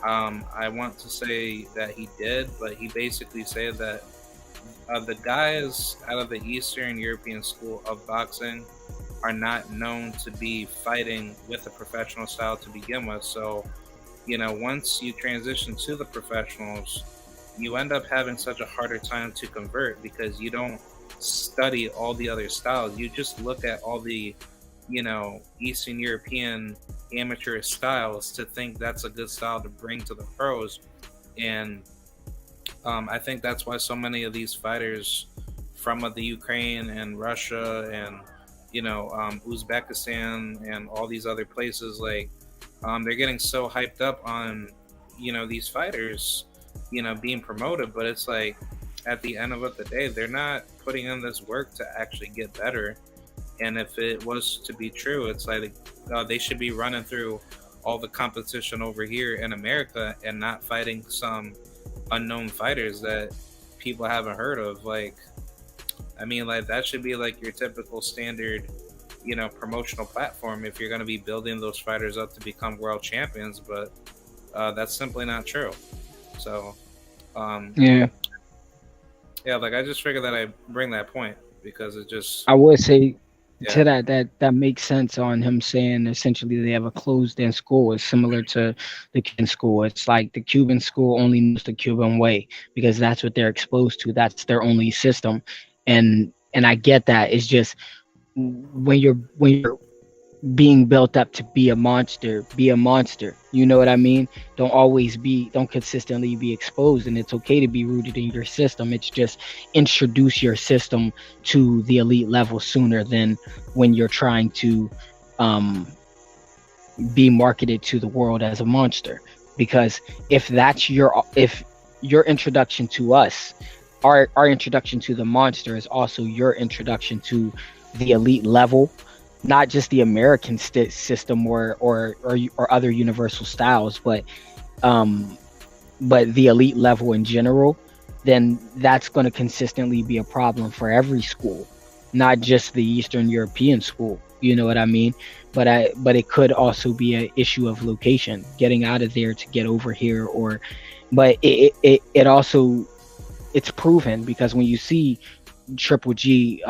I want to say that he did. But he basically said that the guys out of the Eastern European school of boxing are not known to be fighting with a professional style to begin with. So, once you transition to the professionals, you end up having such a harder time to convert because you don't study all the other styles. You just look at all the Eastern European amateur styles to think that's a good style to bring to the pros. And I think that's why so many of these fighters from the Ukraine and Russia and Uzbekistan and all these other places, like they're getting so hyped up on these fighters being promoted, but it's like at the end of the day they're not putting in this work to actually get better. And if it was to be true, it's like they should be running through all the competition over here in America and not fighting some unknown fighters that people haven't heard of. Like, I mean, like that should be like your typical standard, promotional platform if you're going to be building those fighters up to become world champions. But that's simply not true. So, Yeah, yeah, like I just figured that I bring that point because it just, I would say yeah, to that makes sense on him saying essentially they have a closed in school. It's similar to the Cuban school. It's like the Cuban school only knows the Cuban way because that's what they're exposed to. That's their only system. And I get that. It's just when you're being built up to be a monster. You know what I mean? Don't consistently be exposed, and it's okay to be rooted in your system. It's just introduce your system to the elite level sooner than when you're trying to um, be marketed to the world as a monster. Because if your introduction to us, our introduction to the monster is also your introduction to the elite level, not just the American system or other universal styles, um, but the elite level in general, then that's going to consistently be a problem for every school, not just the Eastern European school. You know what I mean? But it could also be an issue of location, getting out of there to get over here, but it also it's proven because when you see Triple G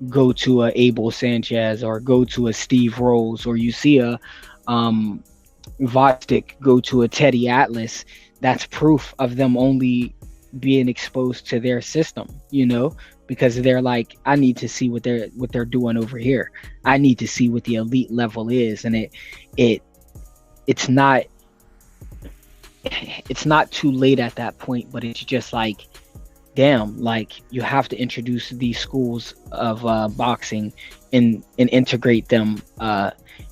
go to a Abel Sanchez or go to a Steve Rose, or you see a um, Vostik go to a Teddy Atlas, that's proof of them only being exposed to their system, because they're like, I need to see what they're doing over here. I need to see what the elite level is, and it it's not it's not too late at that point, but it's just like, damn, like you have to introduce these schools of boxing and integrate them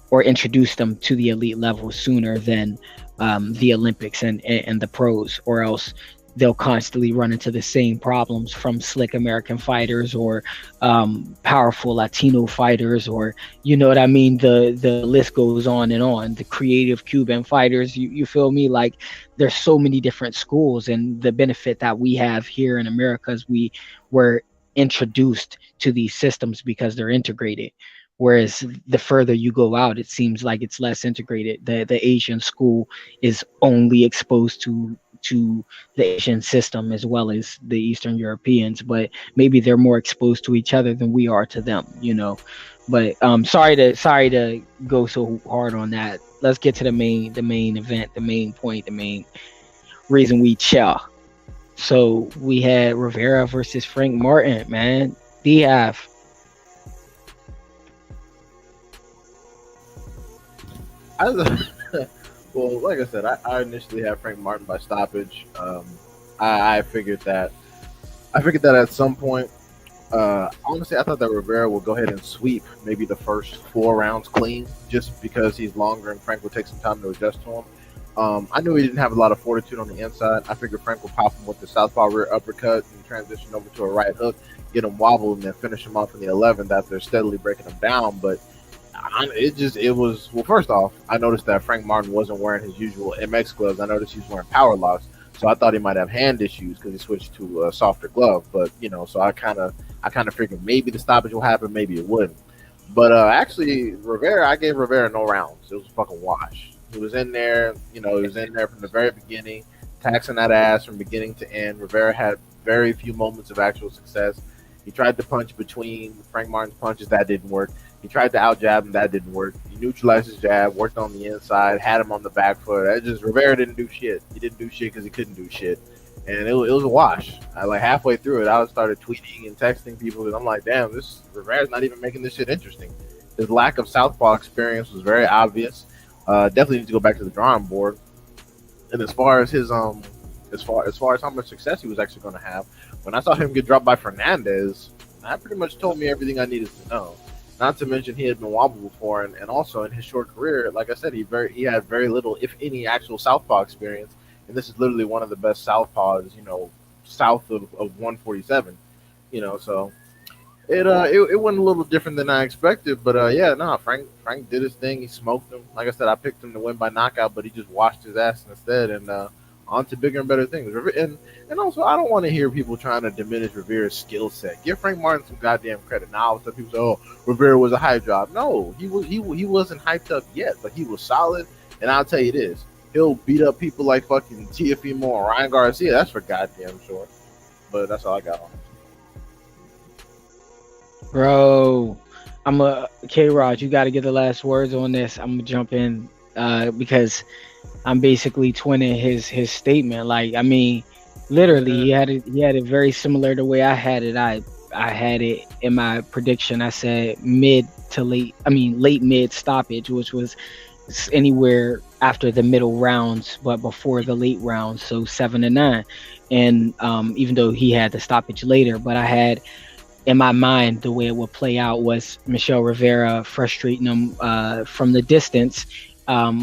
or introduce them to the elite level sooner than the Olympics and the pros, or else they'll constantly run into the same problems from slick American fighters or powerful Latino fighters, or you know what I mean. The list goes on and on. The creative Cuban fighters, you feel me? Like there's so many different schools, and the benefit that we have here in America is we were introduced to these systems because they're integrated. Whereas the further you go out, it seems like it's less integrated. The Asian school is only exposed to the Asian system as well as the Eastern Europeans, but maybe they're more exposed to each other than we are to them. But sorry to go so hard on that. Let's get to the main event, the main point, the main reason we chill. So we had Rivera versus Frank Martin, man. DF. I, well, like I said, I initially had Frank Martin by stoppage. I figured that. I figured that at some point. Honestly, I thought that Rivera would go ahead and sweep maybe the first 4 rounds clean, just because he's longer and Frank would take some time to adjust to him. I knew he didn't have a lot of fortitude on the inside. I figured Frank would pop him with the southpaw rear uppercut and transition over to a right hook, get him wobbled, and then finish him off in the 11th after steadily breaking him down. But it was, well, first off, I noticed that Frank Martin wasn't wearing his usual MX gloves. I noticed he was wearing power locks, so I thought he might have hand issues because he switched to a softer glove. But so I kind of figured maybe the stoppage will happen, maybe it wouldn't. But actually, Rivera, I gave Rivera no rounds. It was a fucking wash. He was in there, he was in there from the very beginning, taxing that ass from beginning to end. Rivera had very few moments of actual success. He tried to punch between Frank Martin's punches. That didn't work. He tried to out jab him. That didn't work. He neutralized his jab, worked on the inside, had him on the back foot. Rivera didn't do shit. He didn't do shit because he couldn't do shit. And it was a wash. Like halfway through it, I started tweeting and texting people, and I'm like, damn, this Rivera's not even making this shit interesting. His lack of southpaw experience was very obvious. Definitely needs to go back to the drawing board. And as far as his as far as how much success he was actually going to have, when I saw him get dropped by Fernandez, that pretty much told me everything I needed to know. Not to mention he had been wobbled before, and also in his short career, like I said, he had very little, if any, actual southpaw experience. And this is literally one of the best southpaws, south of 147. So it went a little different than I expected, but yeah, no, Frank did his thing. He smoked him. Like I said, I picked him to win by knockout, but he just washed his ass instead, and on to bigger and better things. And also, I don't want to hear people trying to diminish Rivera's skill set. Give Frank Martin some goddamn credit. Now, some people say, "Oh, Rivera was a hype job." No, he wasn't hyped up yet, but he was solid. And I'll tell you this: he'll beat up people like fucking Tiafimo and Ryan Garcia. That's for goddamn sure. But that's all I got on him. Bro, I'm a K Rod. You got to get the last words on this. I'm gonna jump in because I'm basically twinning his statement. Like, I mean, literally, he had it very similar to the way I had it. I had it in my prediction. I said mid to late. I mean, late mid stoppage, which was anywhere after the middle rounds, but before the late rounds, so 7 to 9. And even though he had the stoppage later, but I had in my mind the way it would play out was Michelle Rivera frustrating him from the distance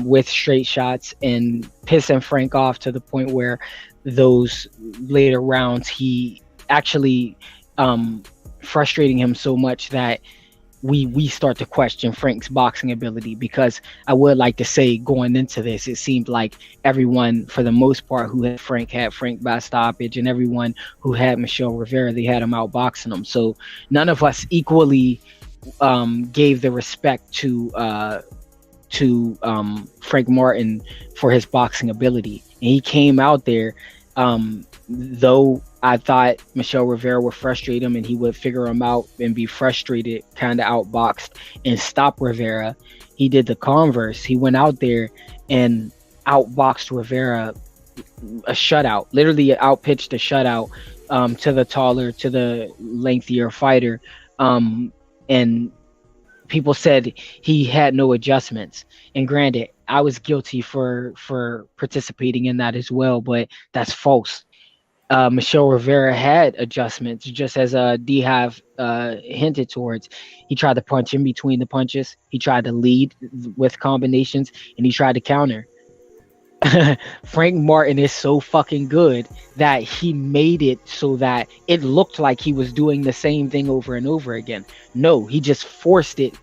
with straight shots and pissing Frank off to the point where those later rounds he actually frustrating him so much that we start to question Frank's boxing ability, because I would like to say going into this, it seemed like everyone, for the most part, who had Frank by stoppage, and everyone who had Michelle Rivera, they had him outboxing him. So none of us equally gave the respect to Frank Martin for his boxing ability, and he came out there. Though I thought Michelle Rivera would frustrate him and he would figure him out and be frustrated, kind of outboxed and stop Rivera, he did the converse. He went out there and outboxed Rivera, a shutout, literally outpitched a shutout to the lengthier fighter. And people said he had no adjustments. And granted, I was guilty for participating in that as well, but that's false. Michelle Rivera had adjustments, just as D have hinted towards. He tried to punch in between the punches. He tried to lead with combinations, and he tried to counter. Frank Martin is so fucking good that he made it so that it looked like he was doing the same thing over and over again. No, he just forced it.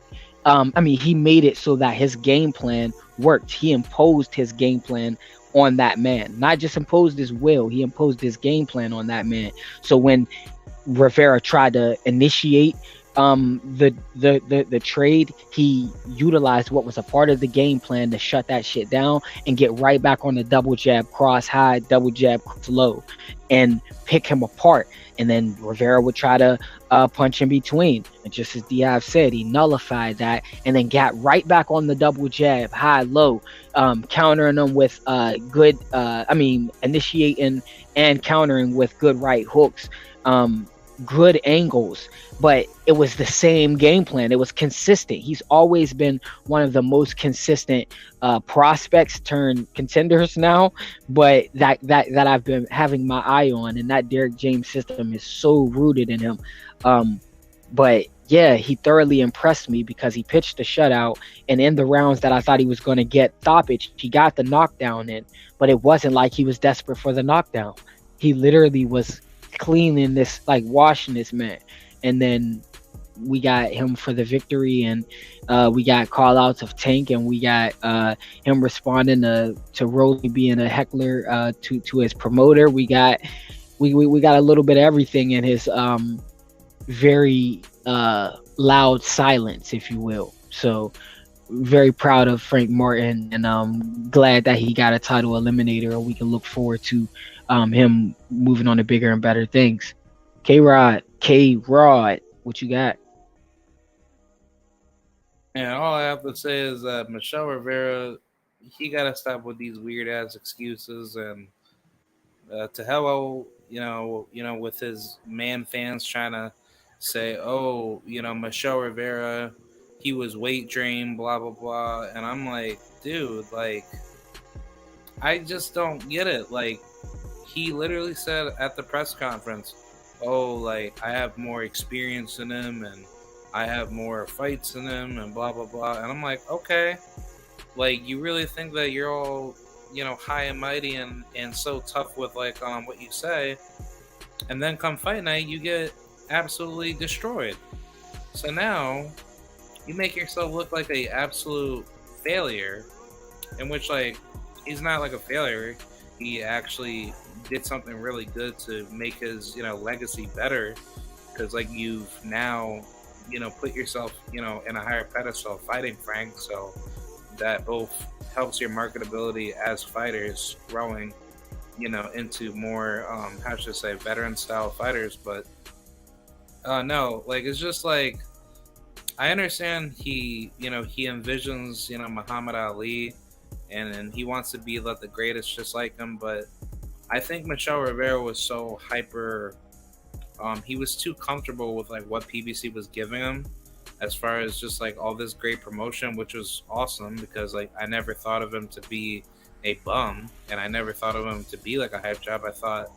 He made it so that his game plan worked. He imposed his game plan on that man, not just imposed his will. He imposed his game plan on that man. So when Rivera tried to initiate the trade, he utilized what was a part of the game plan to shut that shit down and get right back on the double jab cross high, double jab cross low, and pick him apart. And then Rivera would try to punch in between, and just as Diaz said, he nullified that and then got right back on the double jab high low, countering them with initiating and countering with good right hooks, good angles. But it was the same game plan. It was consistent. He's always been one of the most consistent prospects turned contenders now, but that I've been having my eye on, and that Derek James system is so rooted in him. But yeah, he thoroughly impressed me because he pitched the shutout, and in the rounds that I thought he was going to get stoppage, he got the knockdown in, but it wasn't like he was desperate for the knockdown. He literally was cleaning this, like washing this man. And then we got him for the victory, and we got call outs of Tank, and we got him responding to Roly being a heckler to his promoter. We got a little bit of everything in his very loud silence, if you will. So very proud of Frank Martin, and glad that he got a title eliminator, and we can look forward to him moving on to bigger and better things. K-Rod, what you got? And all I have to say is that Michelle Rivera, he got to stop with these weird ass excuses, and to hell, with his man fans trying to say, oh, Michelle Rivera he was weight drained, blah blah blah, and I'm like, dude, like, I just don't get it. Like, he literally said at the press conference, "Oh, like I have more experience in him, and I have more fights in him, and blah blah blah." And I'm like, okay, like you really think that you're all, high and mighty and so tough with like what you say, and then come fight night, you get absolutely destroyed. So now you make yourself look like a absolute failure, in which like he's not like a failure. He actually did something really good to make his legacy better, because like you've now put yourself in a higher pedestal fighting Frank, so that both helps your marketability as fighters growing into more how should I say veteran style fighters. But no, like it's just like I understand he envisions Muhammad Ali, and he wants to be like the greatest just like him, but I think Michel Rivera was so hyper. He was too comfortable with like what PBC was giving him, as far as just like all this great promotion, which was awesome because like I never thought of him to be a bum, and I never thought of him to be like a hype job. I thought,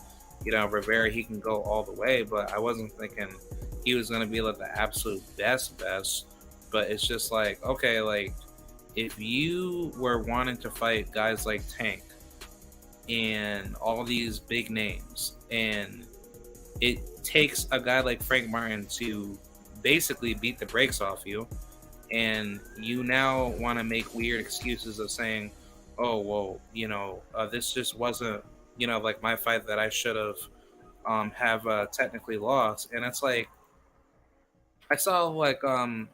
Rivera, he can go all the way, but I wasn't thinking he was gonna be like the absolute best. But it's just like, okay, like if you were wanting to fight guys like Tank and all these big names, and it takes a guy like Frank Martin to basically beat the brakes off you, and you now want to make weird excuses of saying, oh well, this just wasn't like my fight that I should have technically lost. And it's like I saw like I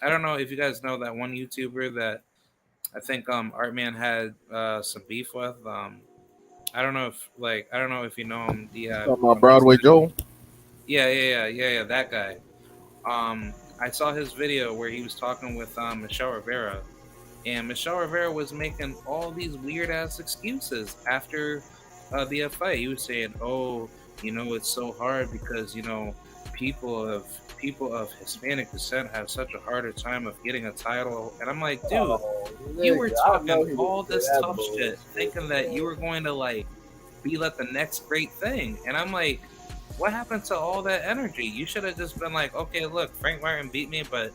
don't know if you guys know that one YouTuber that I think Artman had some beef with. I don't know if you know him. Yeah, Talking about Broadway Joe. Yeah, that guy. I saw his video where he was talking with Michel Rivera, and Michel Rivera was making all these weird ass excuses after the fight. He was saying, "Oh, it's so hard because people of Hispanic descent have such a harder time of getting a title." And I'm like, dude, you were talking all this tough shit, thinking that you were going to like be like the next great thing. And I'm like, what happened to all that energy? You should have just been like, okay, look, Frank Martin beat me, but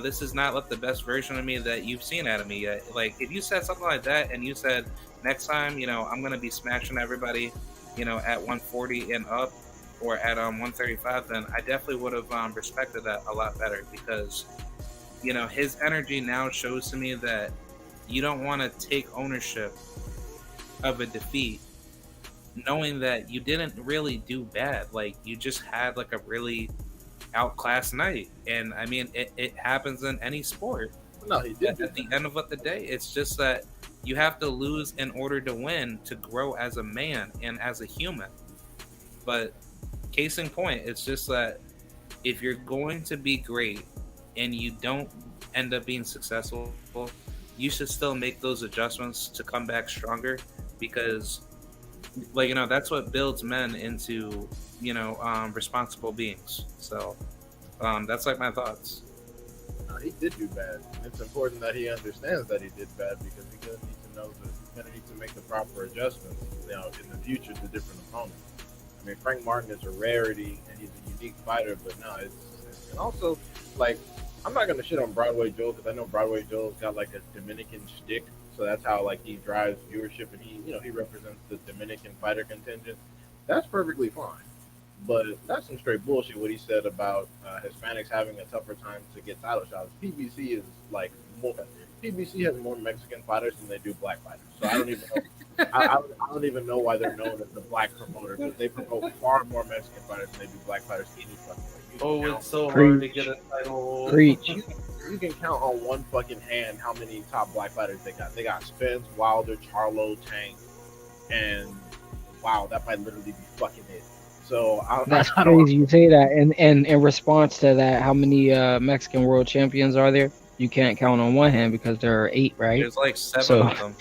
this is not like the best version of me that you've seen out of me yet. Like if you said something like that and you said next time, I'm gonna be smashing everybody, at 140 and up, or at 135, then I definitely would have respected that a lot better, because his energy now shows to me that you don't want to take ownership of a defeat, knowing that you didn't really do bad. Like you just had like a really outclassed night, and I mean it happens in any sport. No, he did. At the end of the day, it's just that you have to lose in order to win, to grow as a man and as a human. But case in point, it's just that if you're going to be great and you don't end up being successful, you should still make those adjustments to come back stronger, because like that's what builds men into responsible beings. So that's like my thoughts. No, he did do bad. It's important that he understands that he did bad, because he's gonna need to know that he's gonna need to make the proper adjustments in the future to different opponents. I mean, Frank Martin is a rarity and he's a unique fighter, but no, it's and also like I'm not gonna shit on Broadway Joe, because I know Broadway Joe's got like a Dominican shtick, so that's how like he drives viewership, and he represents the Dominican fighter contingent. That's perfectly fine, but that's some straight bullshit what he said about Hispanics having a tougher time to get title shots. PBC is like PBC has more Mexican fighters than they do black fighters, so I don't even know. I don't even know why they're known as the black promoter, because they promote far more Mexican fighters than they do black fighters any fucking way. It's so hard to get a title. Preach. You can count on one fucking hand how many top black fighters they got. They got Spence, Wilder, Charlo, Tank, and wow, that might literally be fucking it. So That's crazy you say that. And in response to that, how many Mexican world champions are there? You can't count on one hand because there are 8, right? There's like 7 of them.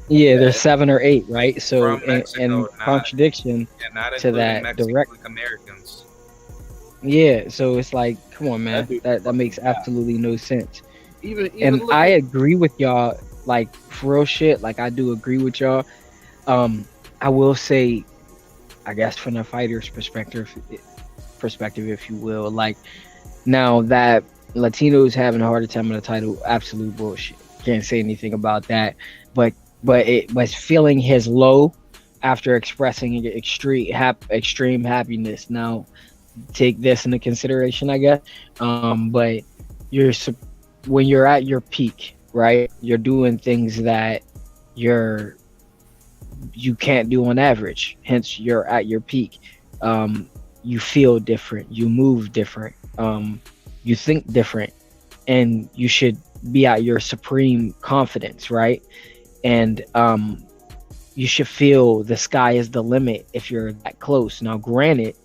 Yeah, there's 7 or 8, right? So Mexico, in contradiction not to that Mexican, direct like Americans. Yeah, so it's like, come on, That man, dude, that fucking makes absolutely no sense. even And look I at agree with y'all, like for real shit. Like I do agree with y'all. Um, I will say, I guess from the fighter's perspective, if you will, like now that Latinos having a harder time on the title, absolute bullshit. Can't say anything about that. But it was feeling his low after expressing extreme happiness. Now take this into consideration, I guess. But you're when you're at your peak, right? You're doing things that you're you can't do on average. Hence, you're at your peak. Um, you feel different. You move different. You think different, and you should be at your supreme confidence, right? And you should feel the sky is the limit if you're that close. Now, granted,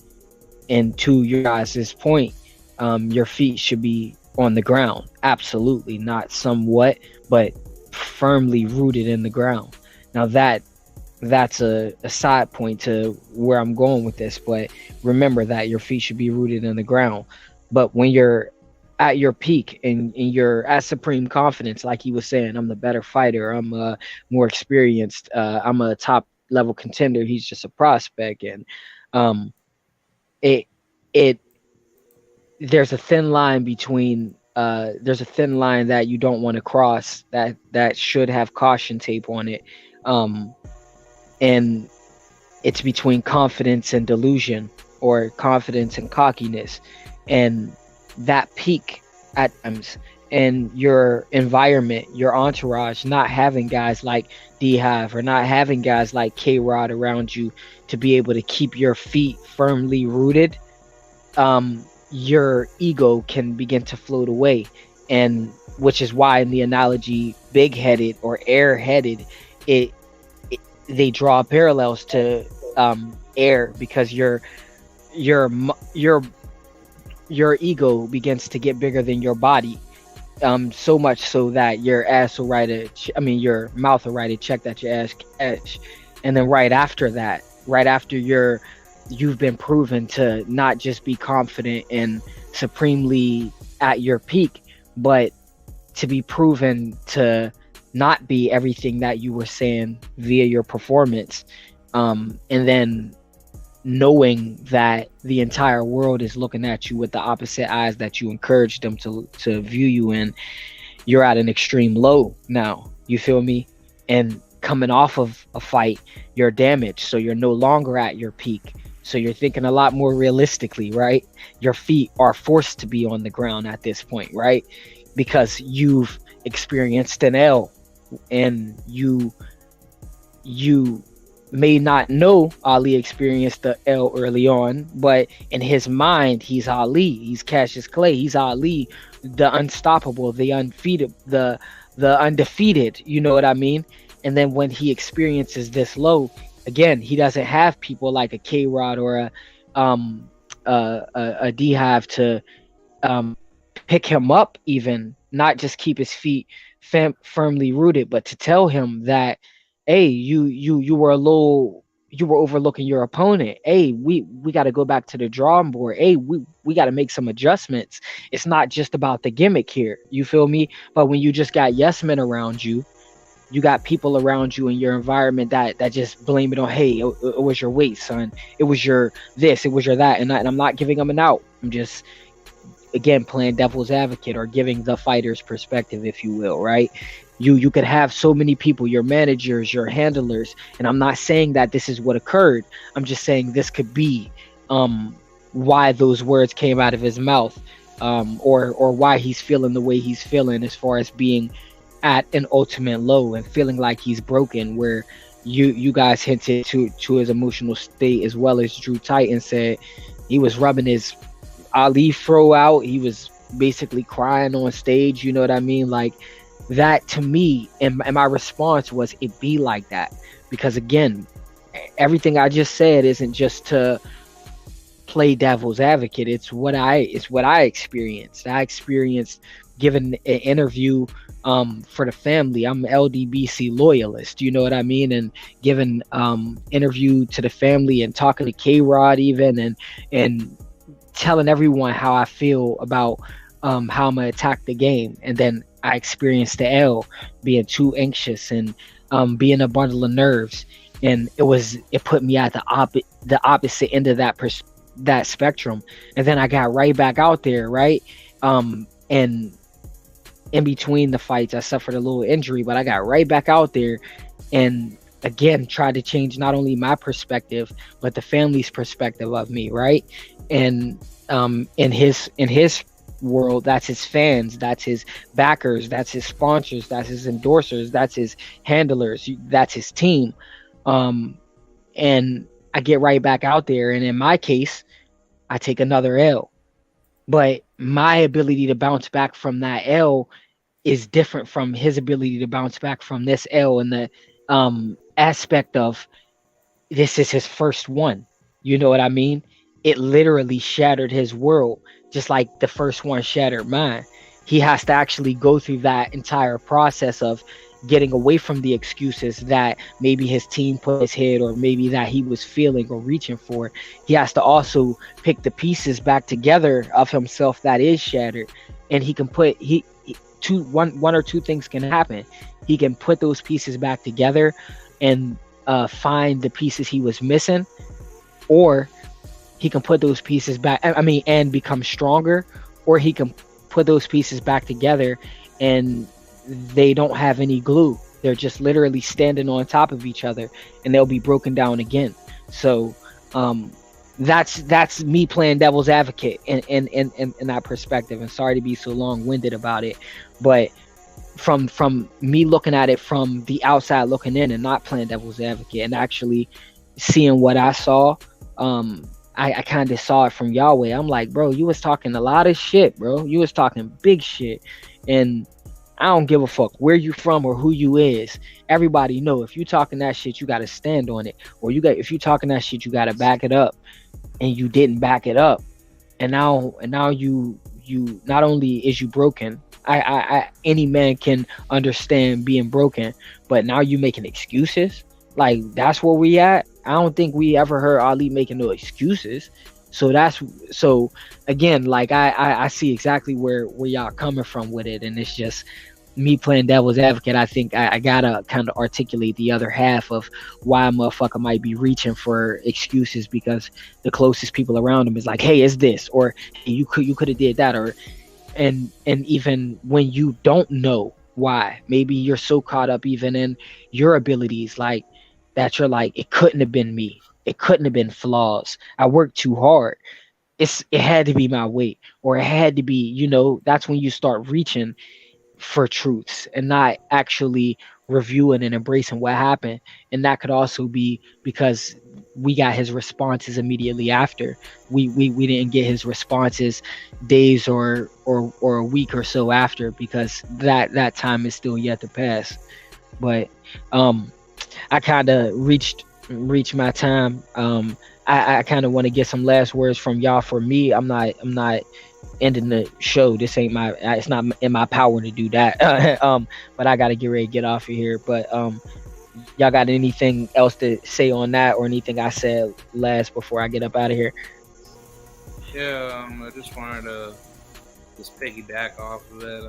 and to your guys' point, your feet should be on the ground. Absolutely, not somewhat, but firmly rooted in the ground. Now that's a side point to where I'm going with this, but remember that your feet should be rooted in the ground. But when you're at your peak and you're at supreme confidence, like he was saying, I'm the better fighter, I'm more experienced, I'm a top level contender, he's just a prospect, and um, it it there's a thin line between there's a thin line that you don't want to cross that should have caution tape on it, um, and it's between confidence and delusion or confidence and cockiness, and that peak at times in your environment, your entourage, not having guys like D Hive or not having guys like K Rod around you to be able to keep your feet firmly rooted, your ego can begin to float away, and which is why in the analogy big headed or air-headed, it, it they draw parallels to air, because your your your ego begins to get bigger than your body, so much so that your ass will write your mouth will write a check that your ass catch, and then right after that, right after you've been proven to not just be confident and supremely at your peak, but to be proven to not be everything that you were saying via your performance, and then knowing that the entire world is looking at you with the opposite eyes that you encouraged them to view you in, you're at an extreme low now. You feel me? And coming off of a fight, you're damaged, so you're no longer at your peak. So you're thinking a lot more realistically, right? Your feet are forced to be on the ground at this point, right? Because you've experienced an L, and you may not know Ali experienced the L early on, but in his mind, he's Ali, he's Cassius Clay, he's Ali, the unstoppable, the undefeated, the undefeated. You know what I mean? And then when he experiences this low, again, he doesn't have people like a K Rod or a D Hive to pick him up, even not just keep his feet firmly rooted, but to tell him that, hey, you were a little, you were overlooking your opponent. Hey, we got to go back to the drawing board. Hey, we got to make some adjustments. It's not just about the gimmick here. You feel me? But when you just got yes men around you, you got people around you in your environment that just blame it on, hey, it was your weight, son. It was your this, it was your that. And I'm not giving them an out. I'm just, again, playing devil's advocate or giving the fighter's perspective, if you will, right? You could have so many people, your managers, your handlers, and I'm not saying that this is what occurred. I'm just saying this could be why those words came out of his mouth, or why he's feeling the way he's feeling, as far as being at an ultimate low and feeling like he's broken, where you guys hinted to his emotional state, as well as Drew Titan said he was rubbing his Ali throw out. He was basically crying on stage. You know what I mean? Like that to me, and my response was, it be like that, because again, everything I just said isn't just to play devil's advocate. It's what I experienced. I experienced giving an interview for the family. I'm an LDBC loyalist, you know what I mean? And giving interview to the family and talking to K Rod even, and telling everyone how I feel about how I'm gonna attack the game, and then I experienced the L, being too anxious and being a bundle of nerves, and it put me at the opposite end of that spectrum, and then I got right back out there, right, and in between the fights I suffered a little injury, but I got right back out there and again tried to change not only my perspective but the family's perspective of me, right? And in his world, that's his fans, that's his backers, that's his sponsors, that's his endorsers, that's his handlers, that's his team. And I get right back out there, and in my case I take another L, but my ability to bounce back from that L is different from his ability to bounce back from this L, in the aspect of this is his first one. You know what I mean? It literally shattered his world, just like the first one shattered mine. He has to actually go through that entire process of getting away from the excuses that maybe his team put in his head, or maybe that he was feeling or reaching for. He has to also pick the pieces back together of himself that is shattered, and he can put one or two things can happen. He can put those pieces back together and find the pieces he was missing, or he can put those pieces back, and become stronger, or he can put those pieces back together and they don't have any glue. They're just literally standing on top of each other, and they'll be broken down again. So that's me playing devil's advocate in that perspective. And sorry to be so long-winded about it, but from me looking at it from the outside looking in, and not playing devil's advocate, and actually seeing what I saw, I kind of saw it from Yahweh. I'm like, bro, you was talking a lot of shit, bro. You was talking big shit, and I don't give a fuck where you from or who you is. Everybody know if you talking that shit, you gotta stand on it, or if you talking that shit, you gotta back it up, and you didn't back it up, and now you not only is you broken. I any man can understand being broken, but now you making excuses. Like, that's where we at. I don't think we ever heard Ali making no excuses. So again, like I see exactly where y'all coming from with it, and it's just me playing devil's advocate. I think I gotta kind of articulate the other half of why a motherfucker might be reaching for excuses, because the closest people around him is like, hey, it's this, or hey, you could have did that, or and even when you don't know why, maybe you're so caught up even in your abilities, like that, you're like, it couldn't have been me, it couldn't have been flaws, I worked too hard, it had to be my weight, or it had to be, that's when you start reaching for truths and not actually reviewing and embracing what happened. And that could also be because we got his responses immediately after. We didn't get his responses days or a week or so after, because that time is still yet to pass. But I kind of reached my time. I kind of want to get some last words from y'all. For me, I'm not ending the show. It's not in my power to do that. But I gotta get ready to get off of here. But y'all got anything else to say on that, or anything I said last before I get up out of here? Yeah, I just wanted to just piggyback off of it.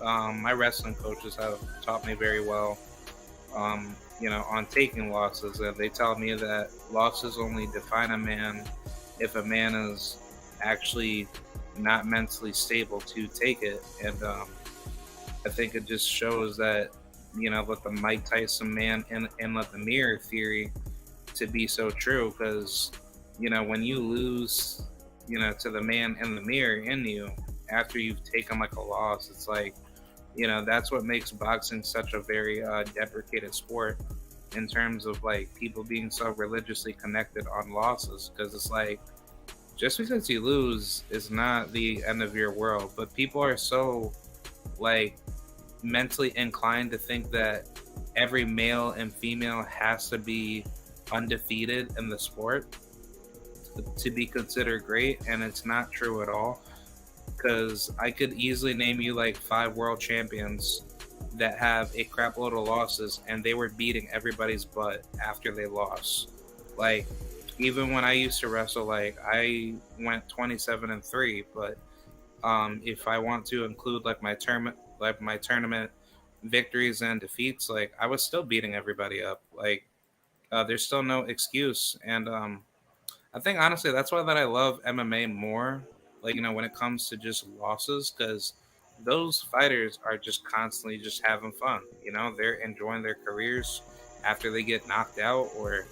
My wrestling coaches have taught me very well, on taking losses. They tell me that losses only define a man if a man is actually not mentally stable to take it. And I think it just shows that, with the Mike Tyson man and let the mirror theory to be so true, because when you lose to the man in the mirror in you after you've taken like a loss, it's like, that's what makes boxing such a very deprecated sport, in terms of like people being so religiously connected on losses, because it's like, just because you lose is not the end of your world. But people are so like mentally inclined to think that every male and female has to be undefeated in the sport to be considered great, and it's not true at all. Because I could easily name you like 5 world champions that have a crap load of losses, and they were beating everybody's butt after they lost. Like, even when I used to wrestle, like I went 27-3, but if I want to include like my tournament victories and defeats, like I was still beating everybody up. Like there's still no excuse, and I think honestly that's why that I love MMA more. Like when it comes to just losses, because those fighters are just constantly just having fun. They're enjoying their careers after they get knocked out, or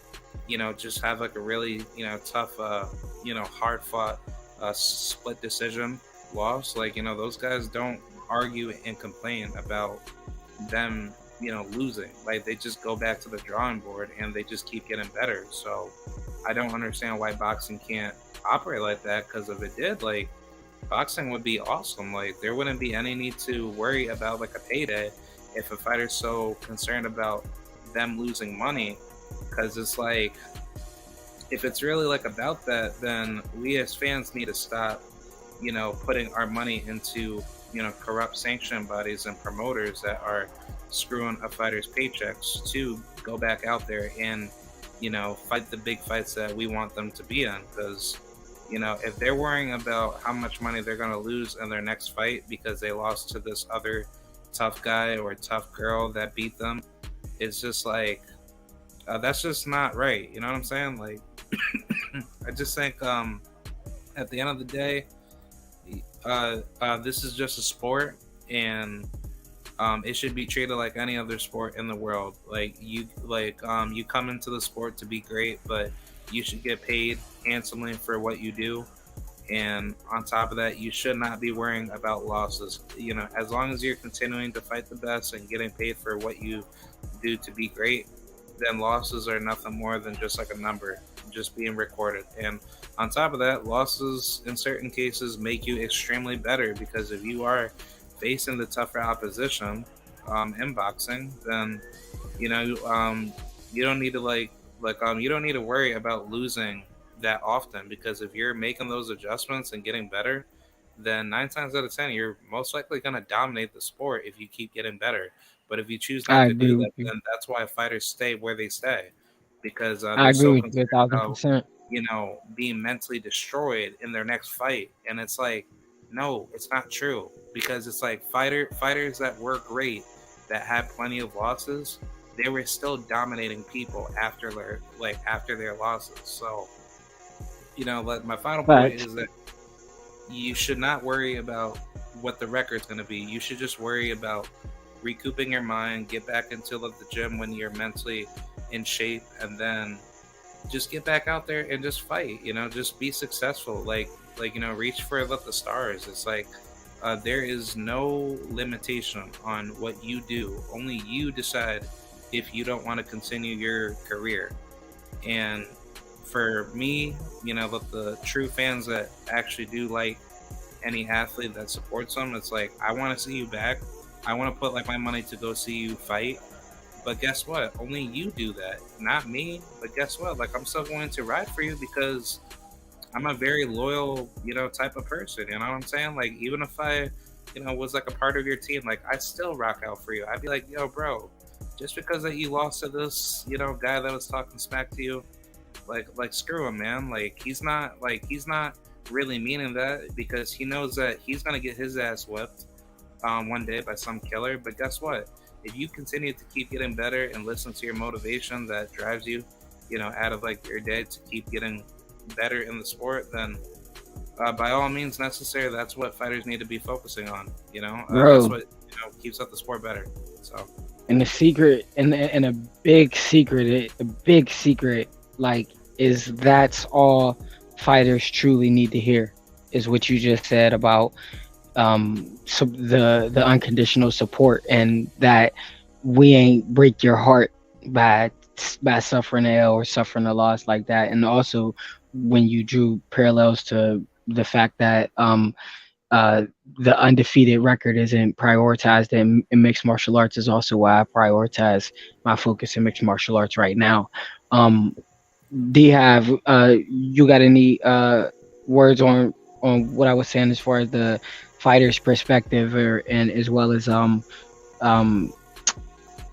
just have like a really tough, hard fought split decision loss. Like those guys don't argue and complain about them losing. Like they just go back to the drawing board and they just keep getting better. So I don't understand why boxing can't operate like that, because if it did, like boxing would be awesome. Like there wouldn't be any need to worry about like a payday if a fighter's so concerned about them losing money. Because it's like, if it's really like about that, then we as fans need to stop putting our money into corrupt sanction bodies and promoters that are screwing a fighter's paychecks to go back out there and fight the big fights that we want them to be in. Because if they're worrying about how much money they're going to lose in their next fight because they lost to this other tough guy or tough girl that beat them, it's just like that's just not right. You know what I'm saying? Like I just think at the end of the day, this is just a sport, and it should be treated like any other sport in the world. Like you come into the sport to be great, but you should get paid handsomely for what you do. And on top of that, you should not be worrying about losses. As long as you're continuing to fight the best and getting paid for what you do to be great, then losses are nothing more than just like a number, just being recorded. And on top of that, losses in certain cases make you extremely better, because if you are facing the tougher opposition in boxing, then you don't need to you don't need to worry about losing that often, because if you're making those adjustments and getting better, then 9 times out of 10 you're most likely going to dominate the sport if you keep getting better. But if you choose not I to agree do with that, you. then that's why fighters stay where they stay, because I they're agree so with you a concerned thousand about percent. being mentally destroyed in their next fight. And it's like, no, it's not true, because it's like fighters that were great, that had plenty of losses, they were still dominating people after their losses. So like my final point But is that you should not worry about what the record's going to be. You should just worry about recouping your mind, get back into the gym when you're mentally in shape, and then just get back out there and just fight. Just be successful. Reach for the stars. It's like there is no limitation on what you do. Only you decide if you don't want to continue your career. And for me, the true fans that actually do like any athlete that supports them, it's like, I want to see you back. I want to put like my money to go see you fight. But guess what? Only you do that, not me. But guess what? Like, I'm still going to ride for you, because I'm a very loyal, type of person. You know what I'm saying? Like, even if I, was like a part of your team, like I still rock out for you. I'd be like, yo, bro, just because that you lost to this, guy that was talking smack to you, like screw him, man. Like he's not really meaning that, because he knows that he's gonna get his ass whipped one day by some killer. But guess what? If you continue to keep getting better and listen to your motivation that drives you, out of like your day to keep getting better in the sport, then by all means necessary, that's what fighters need to be focusing on. That's bro, what keeps up the sport better. So and the secret, and a big secret, like, is that's all fighters truly need to hear, is what you just said about so the unconditional support, and that we ain't break your heart by suffering a L or suffering a loss like that. And also when you drew parallels to the fact that uh the undefeated record isn't prioritized in mixed martial arts, is also why I prioritize my focus in mixed martial arts right now. Do you have you got any words on what I was saying as far as the fighter's perspective, and as well as um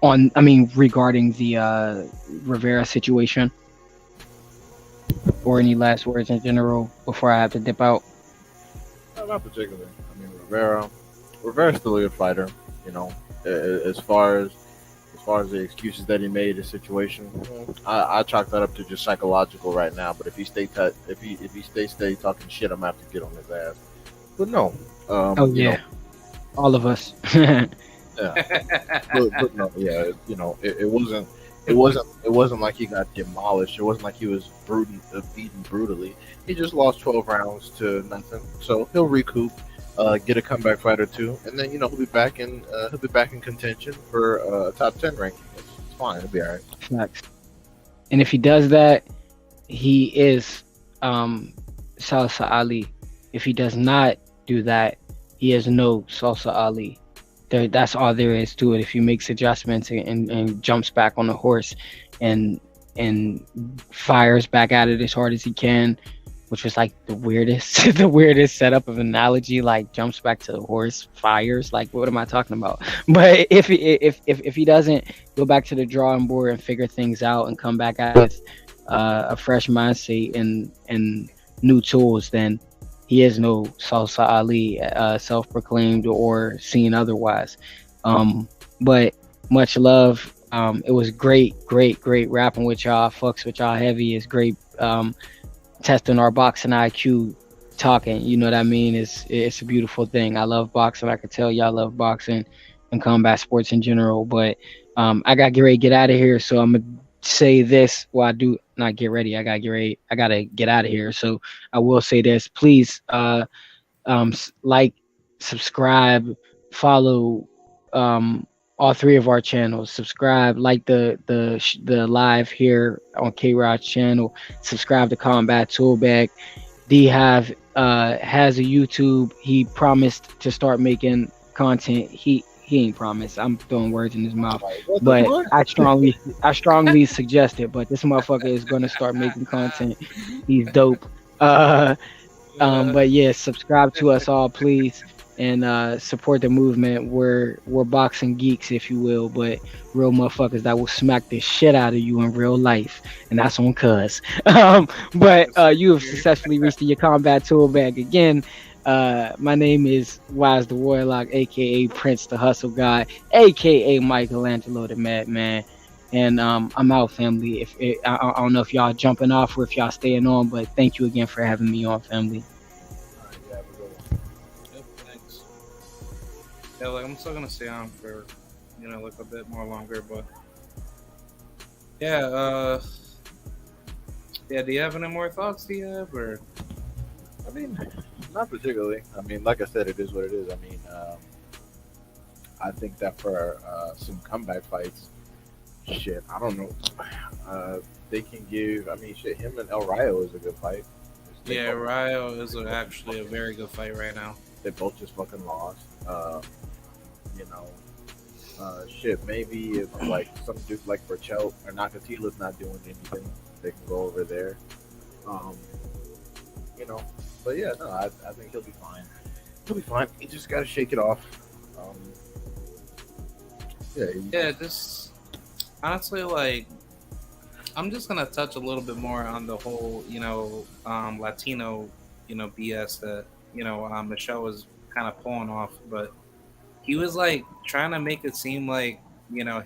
regarding the Rivera situation? or any last words in general before I have to dip out? No, not particularly. I mean, Rivera's still a good fighter. You know, as far as the excuses that he made, the situation, I chalk that up to just psychological right now. But if he stay talking shit, I'm gonna have to get on his ass. But no, Oh you know, yeah, all of us. yeah, but no, yeah, you know, it wasn't like he got demolished. It wasn't like he was beaten brutally. He just lost 12 rounds to nothing. So he'll recoup, get a comeback fight or two, and then he'll be back in contention for a top 10 ranking. It's fine. It'll be all right. Facts. And if he does that, he is Salsa Ali. If he does not do that, he is no Salsa Ali. That's all there is to it. If he makes adjustments and jumps back on the horse and fires back at it as hard as he can, which was like the weirdest the weirdest setup of analogy, like jumps back to the horse, fires, like what am I talking about? But if he doesn't go back to the drawing board and figure things out and come back at it with a fresh mindset and new tools, then he is no Salsa Ali, self-proclaimed or seen otherwise. But much love. It was great rapping with y'all. Fucks with y'all heavy. It's great testing our boxing IQ, talking. You know what I mean? It's a beautiful thing. I love boxing. I could tell y'all love boxing and combat sports in general. But I got to get ready to get out of here. So I'm gonna say this. Well, I do not get ready. I gotta get ready. I gotta get out of here. So I will say this. Please like, subscribe, follow all three of our channels. Subscribe, like the live here on K-Rod's channel. Subscribe to Combat Toolbag. D has a YouTube. He promised to start making content. He ain't promised. I'm throwing words in his mouth, but I strongly suggest it. But this motherfucker is gonna start making content. He's dope. But yeah, subscribe to us all, please, and support the movement. We're boxing geeks, if you will, but real motherfuckers that will smack the shit out of you in real life, and that's on cuz. But you have successfully reached your combat tool bag again. My name is Wise the Warlock, aka Prince the Hustle Guy, aka Michelangelo the Madman. And I'm out, family. I don't know if y'all jumping off or if y'all staying on, but thank you again for having me on, family. Yep, thanks. Yeah, like I'm still gonna stay on for, like a bit more longer, but yeah, yeah. Do you have any more thoughts? Do you have, or? I mean, not particularly. I mean, like I said, it is what it is. I mean, I think that for some comeback fights, shit, I don't know. They can give. I mean, shit, him and El Rayo is a good fight. Yeah, Rayo is actually a very good fight right now. They both just fucking lost. Shit, maybe if like some dude like Burchell or Nakatila's not doing anything, they can go over there. But yeah, no, I think he'll be fine. He'll be fine. He just gotta shake it off. Yeah, just honestly, like, I'm just gonna touch a little bit more on the whole, Latino, BS that Michelle was kind of pulling off, but he was like trying to make it seem like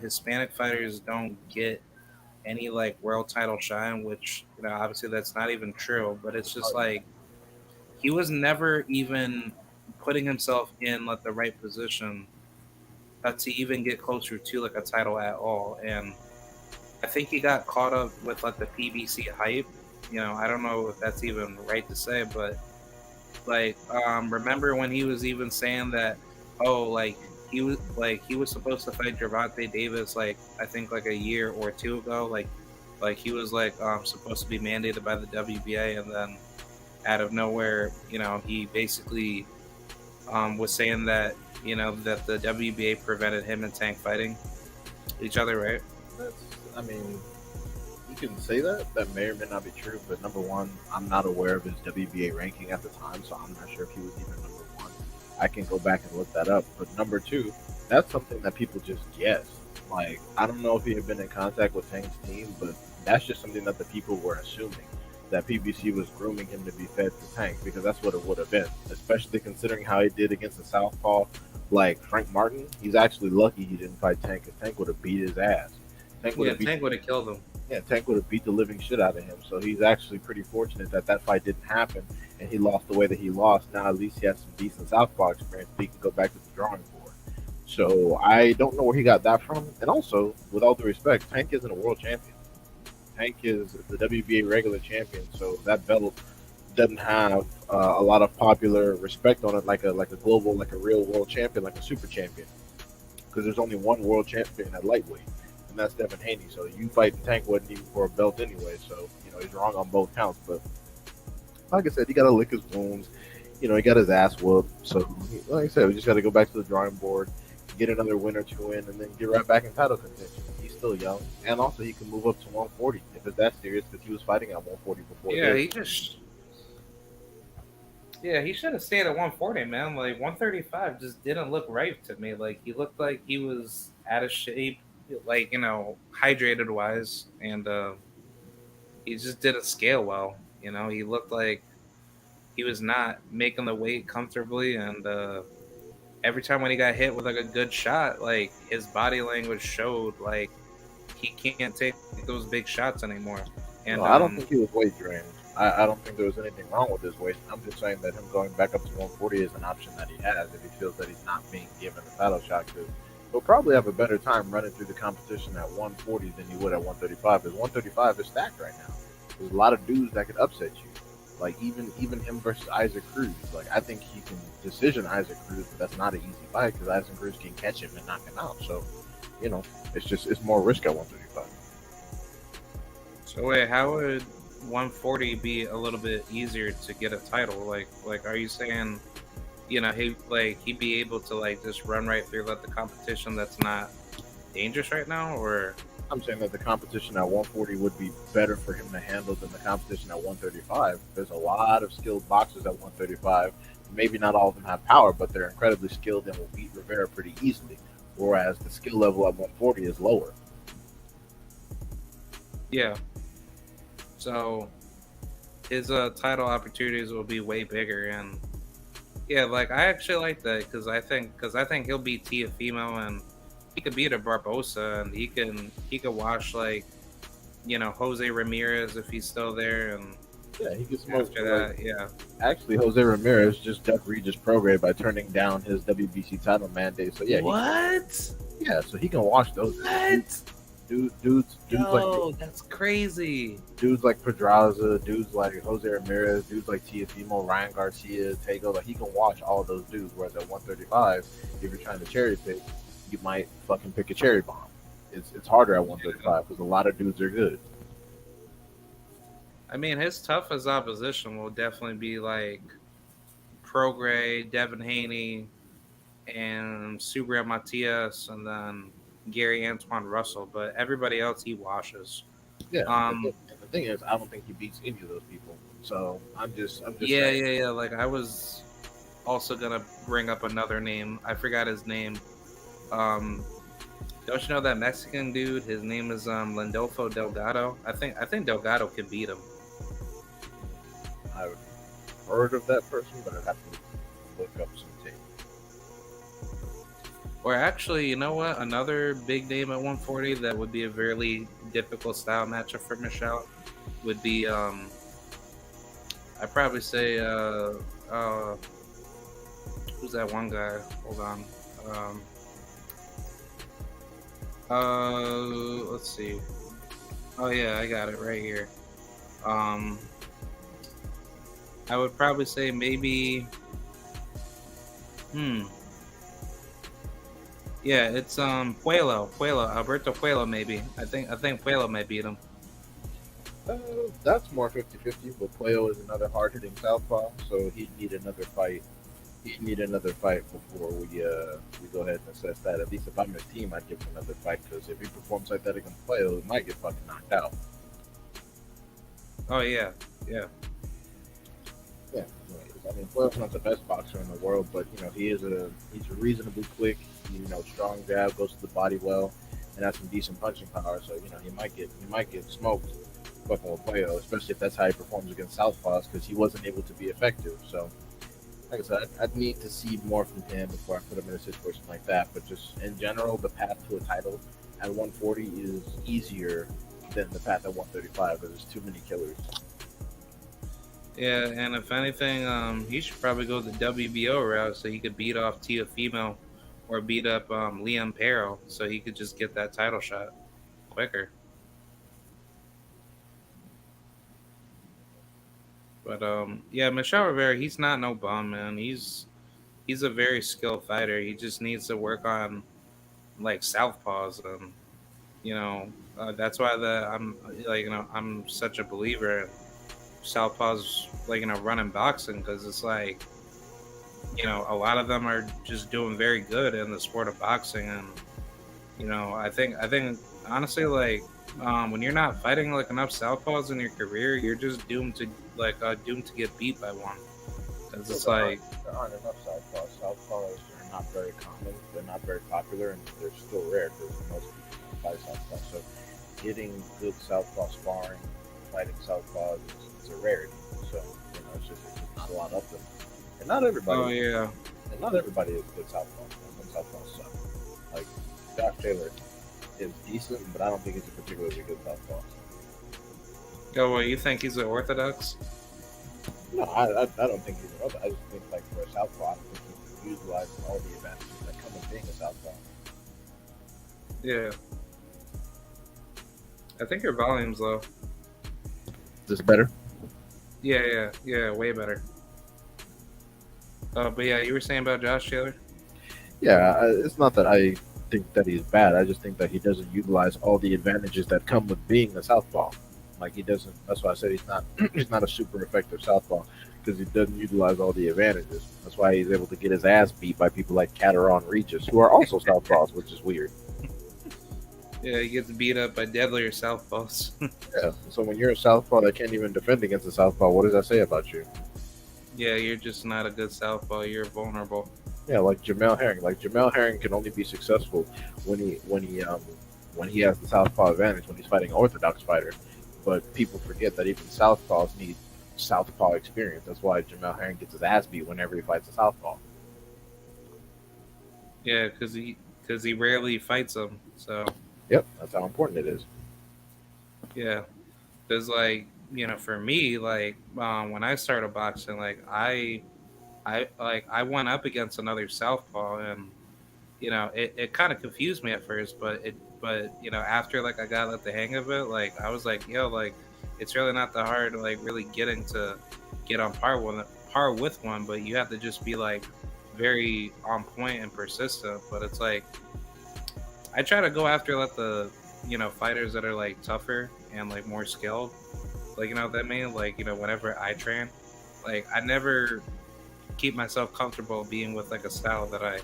Hispanic fighters don't get any like world title shine, which obviously that's not even true. But it's just like he was never even putting himself in like the right position to even get closer to like a title at all. And I think he got caught up with like the PBC hype. I don't know if that's even right to say, but like remember when he was even saying that he was supposed to fight Gervonta Davis like I think like a year or two ago, like he was like supposed to be mandated by the WBA, and then out of nowhere, he basically was saying that that the WBA prevented him and Tank fighting each other, right? I mean, you can say that. That may or may not be true, but number one, I'm not aware of his WBA ranking at the time, so I'm not sure if he was even number one. I can go back and look that up. But number two, that's something that people just guess. Like, I don't know if he had been in contact with Tank's team, but that's just something that the people were assuming. that PBC was grooming him to be fed to Tank because that's what it would have been. Especially considering how he did against the Southpaw, like Frank Martin. He's actually lucky he didn't fight Tank, because Tank would have beat his ass. Tank would Yeah, have beat. Tank would have killed him. Yeah, Tank would have beat the living shit out of him. So he's actually pretty fortunate that that fight didn't happen and he lost the way that he lost. Now at least he has some decent southpaw experience. He can go back to the drawing board. So I don't know where he got that from. And also, with all due respect, Tank isn't a world champion. Tank is the WBA regular champion. So that belt doesn't have a lot of popular respect on it, like a global, like a real world champion, like a super champion. Because there's only one world champion at lightweight, and that's Devin Haney. So you fighting Tank wasn't even for a belt anyway. So he's wrong on both counts. But like I said, he got to lick his wounds. He got his ass whooped. So like I said, we just got to go back to the drawing board, get another win or two in, and then get right back in title contention. He's still young, and also he can move up to 140 if it's that serious, because he was fighting at 140 before. Yeah, this. he should have stayed at 140, man. Like 135 just didn't look right to me. Like he looked like he was out of shape, like hydrated wise, and he just didn't scale well. He looked like he was not making the weight comfortably, and every time when he got hit with like a good shot, like his body language showed like he can't take those big shots anymore. And no, I don't think he was weight drained. I don't think there was anything wrong with his weight. I'm just saying that him going back up to 140 is an option that he has if he feels that he's not being given a title shot. Because he'll probably have a better time running through the competition at 140 than he would at 135. Because 135 is stacked right now. There's a lot of dudes that could upset you. Like even him versus Isaac Cruz. Like I think he can decision Isaac Cruz, but that's not an easy fight because Isaac Cruz can catch him and knock him out. So, it's more risk at 135. So wait, how would 140 be a little bit easier to get a title? Like are you saying, he'd be able to like just run right through the competition that's not dangerous right now, or? I'm saying that the competition at 140 would be better for him to handle than the competition at 135. There's a lot of skilled boxers at 135. Maybe not all of them have power, but they're incredibly skilled and will beat Rivera pretty easily. Whereas the skill level at 140 is lower. Yeah. So his title opportunities will be way bigger, and yeah, like I actually like that because I think he'll beat Tiafimo, and he could beat a Barbosa, and he could wash like Jose Ramirez if he's still there, and yeah, he gets smoke after that. Yeah, actually, Jose Ramirez just ducked Regis Prograis by turning down his WBC title mandate. So yeah, what? So he can wash those. What? Dudes like that's crazy. Dudes like Pedraza, dudes like Jose Ramirez, dudes like Tiafimo, Ryan Garcia, Tego, like he can wash all of those dudes. Whereas at 135, if you're trying to cherry pick, you might fucking pick a cherry bomb. It's harder at 135 because a lot of dudes are good. I mean, his toughest opposition will definitely be like Prograis, Devin Haney, and Subriel Matias, and then Gary Antoine Russell. But everybody else he washes. Yeah. The thing is, I don't think he beats any of those people. So I'm just yeah. Like I was also gonna bring up another name. I forgot his name. Don't you know that Mexican dude? His name is Landolfo Delgado. I think Delgado could beat him. I've heard of that person, but I'd have to look up some tape. Or actually, you know what? Another big name at 140 that would be a very difficult style matchup for Michelle would be I'd probably say who's that one guy? Hold on. Let's see. Oh yeah, I got it right here. I would probably say maybe. Yeah, it's Puello, Alberto Puello maybe. I think Puello might beat him. That's more 50-50, but Puello is another hard-hitting southpaw, so he'd need another fight. He'd need another fight before we go ahead and assess that. At least if I'm his team, I'd give him another fight, because if he performs like that against Puello, he might get fucking knocked out. Oh yeah. Yeah, I mean, Puello's not the best boxer in the world, but he's reasonably quick. Strong jab, goes to the body well, and has some decent punching power. So he might get smoked. fucking with Puello, especially if that's how he performs against Southpaws, because he wasn't able to be effective. So, like I said, I'd need to see more from him before I put him in a situation like that. But just in general, the path to a title at 140 is easier than the path at 135. There's too many killers. Yeah, and if anything, he should probably go the WBO route so he could beat off Tiafimo or beat up Liam Perro so he could just get that title shot quicker. But yeah, Michelle Rivera, he's not no bum, man. He's a very skilled fighter. He just needs to work on like southpaws, and that's why I'm like I'm such a believer in southpaws, like running boxing, because it's like a lot of them are just doing very good in the sport of boxing, and I think honestly, like when you're not fighting like enough southpaws in your career, you're just doomed to get beat by one, because it's like There aren't enough Southpaws. Southpaws are not very common. They're not very popular, and they're still rare because most people don't fight Southpaw. So, getting good Southpaw sparring, fighting Southpaws is a rarity. So, it's just not a lot of them. And not everybody. oh yeah. And not everybody is good Southpaw. Some Southpaws suck. Like Josh Taylor is decent, but I don't think he's a particularly good Southpaw. Oh, well, you think he's an orthodox? No, I don't think he's another. I just think like for a Southpaw, I don't think he can utilize all the advantages that come with being a Southpaw. Yeah. I think your volume's low. Is this better? Yeah, way better. But yeah, you were saying about Josh Taylor? Yeah, it's not that I think that he's bad. I just think that he doesn't utilize all the advantages that come with being a Southpaw. Like he doesn't. That's why I said he's not. He's not a super effective Southpaw because he doesn't utilize all the advantages. That's why he's able to get his ass beat by people like Cateron Regis, who are also Southpaws, which is weird. Yeah, he gets beat up by deadlier southpaws. Yeah. So when you're a Southpaw that can't even defend against a Southpaw, what does that say about you? Yeah, you're just not a good southpaw. You're vulnerable. Yeah, like Jamel Herring. Like Jamel Herring can only be successful when he has the Southpaw advantage when he's fighting an orthodox fighter. But people forget that even Southpaws need Southpaw experience. That's why Jamel Herring gets his ass beat whenever he fights a Southpaw. Yeah, because he rarely fights them. So Yep, that's how important it is. yeah, because like for me, like when I started boxing, like I went up against another southpaw, and it kind of confused me at first, but after like I got like the hang of it, like I was like, yo, like it's really not that hard, like really getting to get on par with one, but you have to just be like very on point and persistent. But it's like I try to go after like the fighters that are like tougher and like more skilled, like what I mean, like whenever I train, like I never keep myself comfortable being with like a style that I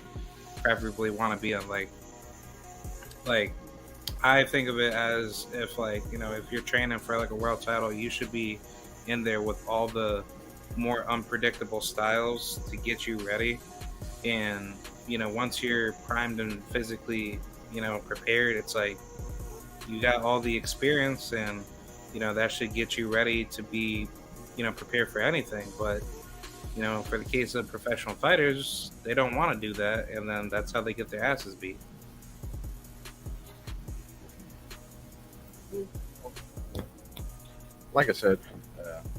preferably want to be in. Like I think of it as if like if you're training for like a world title, you should be in there with all the more unpredictable styles to get you ready. And once you're primed and physically prepared, it's like you got all the experience, and that should get you ready to be prepared for anything. But for the case of professional fighters, they don't want to do that, and then that's how they get their asses beat. Like I said,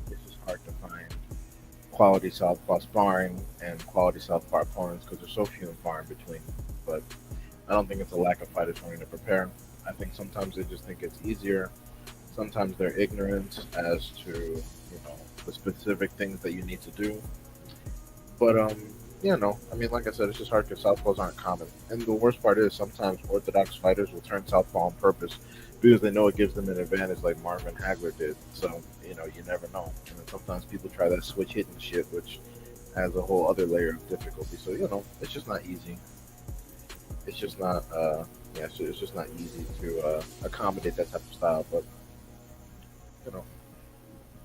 it's just hard to find quality Southpaw sparring and quality Southpaw opponents because there's so few and far in between. But I don't think it's a lack of fighters wanting to prepare. I think sometimes they just think it's easier. Sometimes they're ignorant as to the specific things that you need to do. But I mean, like I said, it's just hard because Southpaws aren't common. And the worst part is sometimes Orthodox fighters will turn Southpaw on purpose because they know it gives them an advantage, like Marvin Hagler did. So you never know. And then sometimes people try that switch hitting shit, which adds a whole other layer of difficulty. So it's just not easy. It's just not it's just not easy to accommodate that type of style. But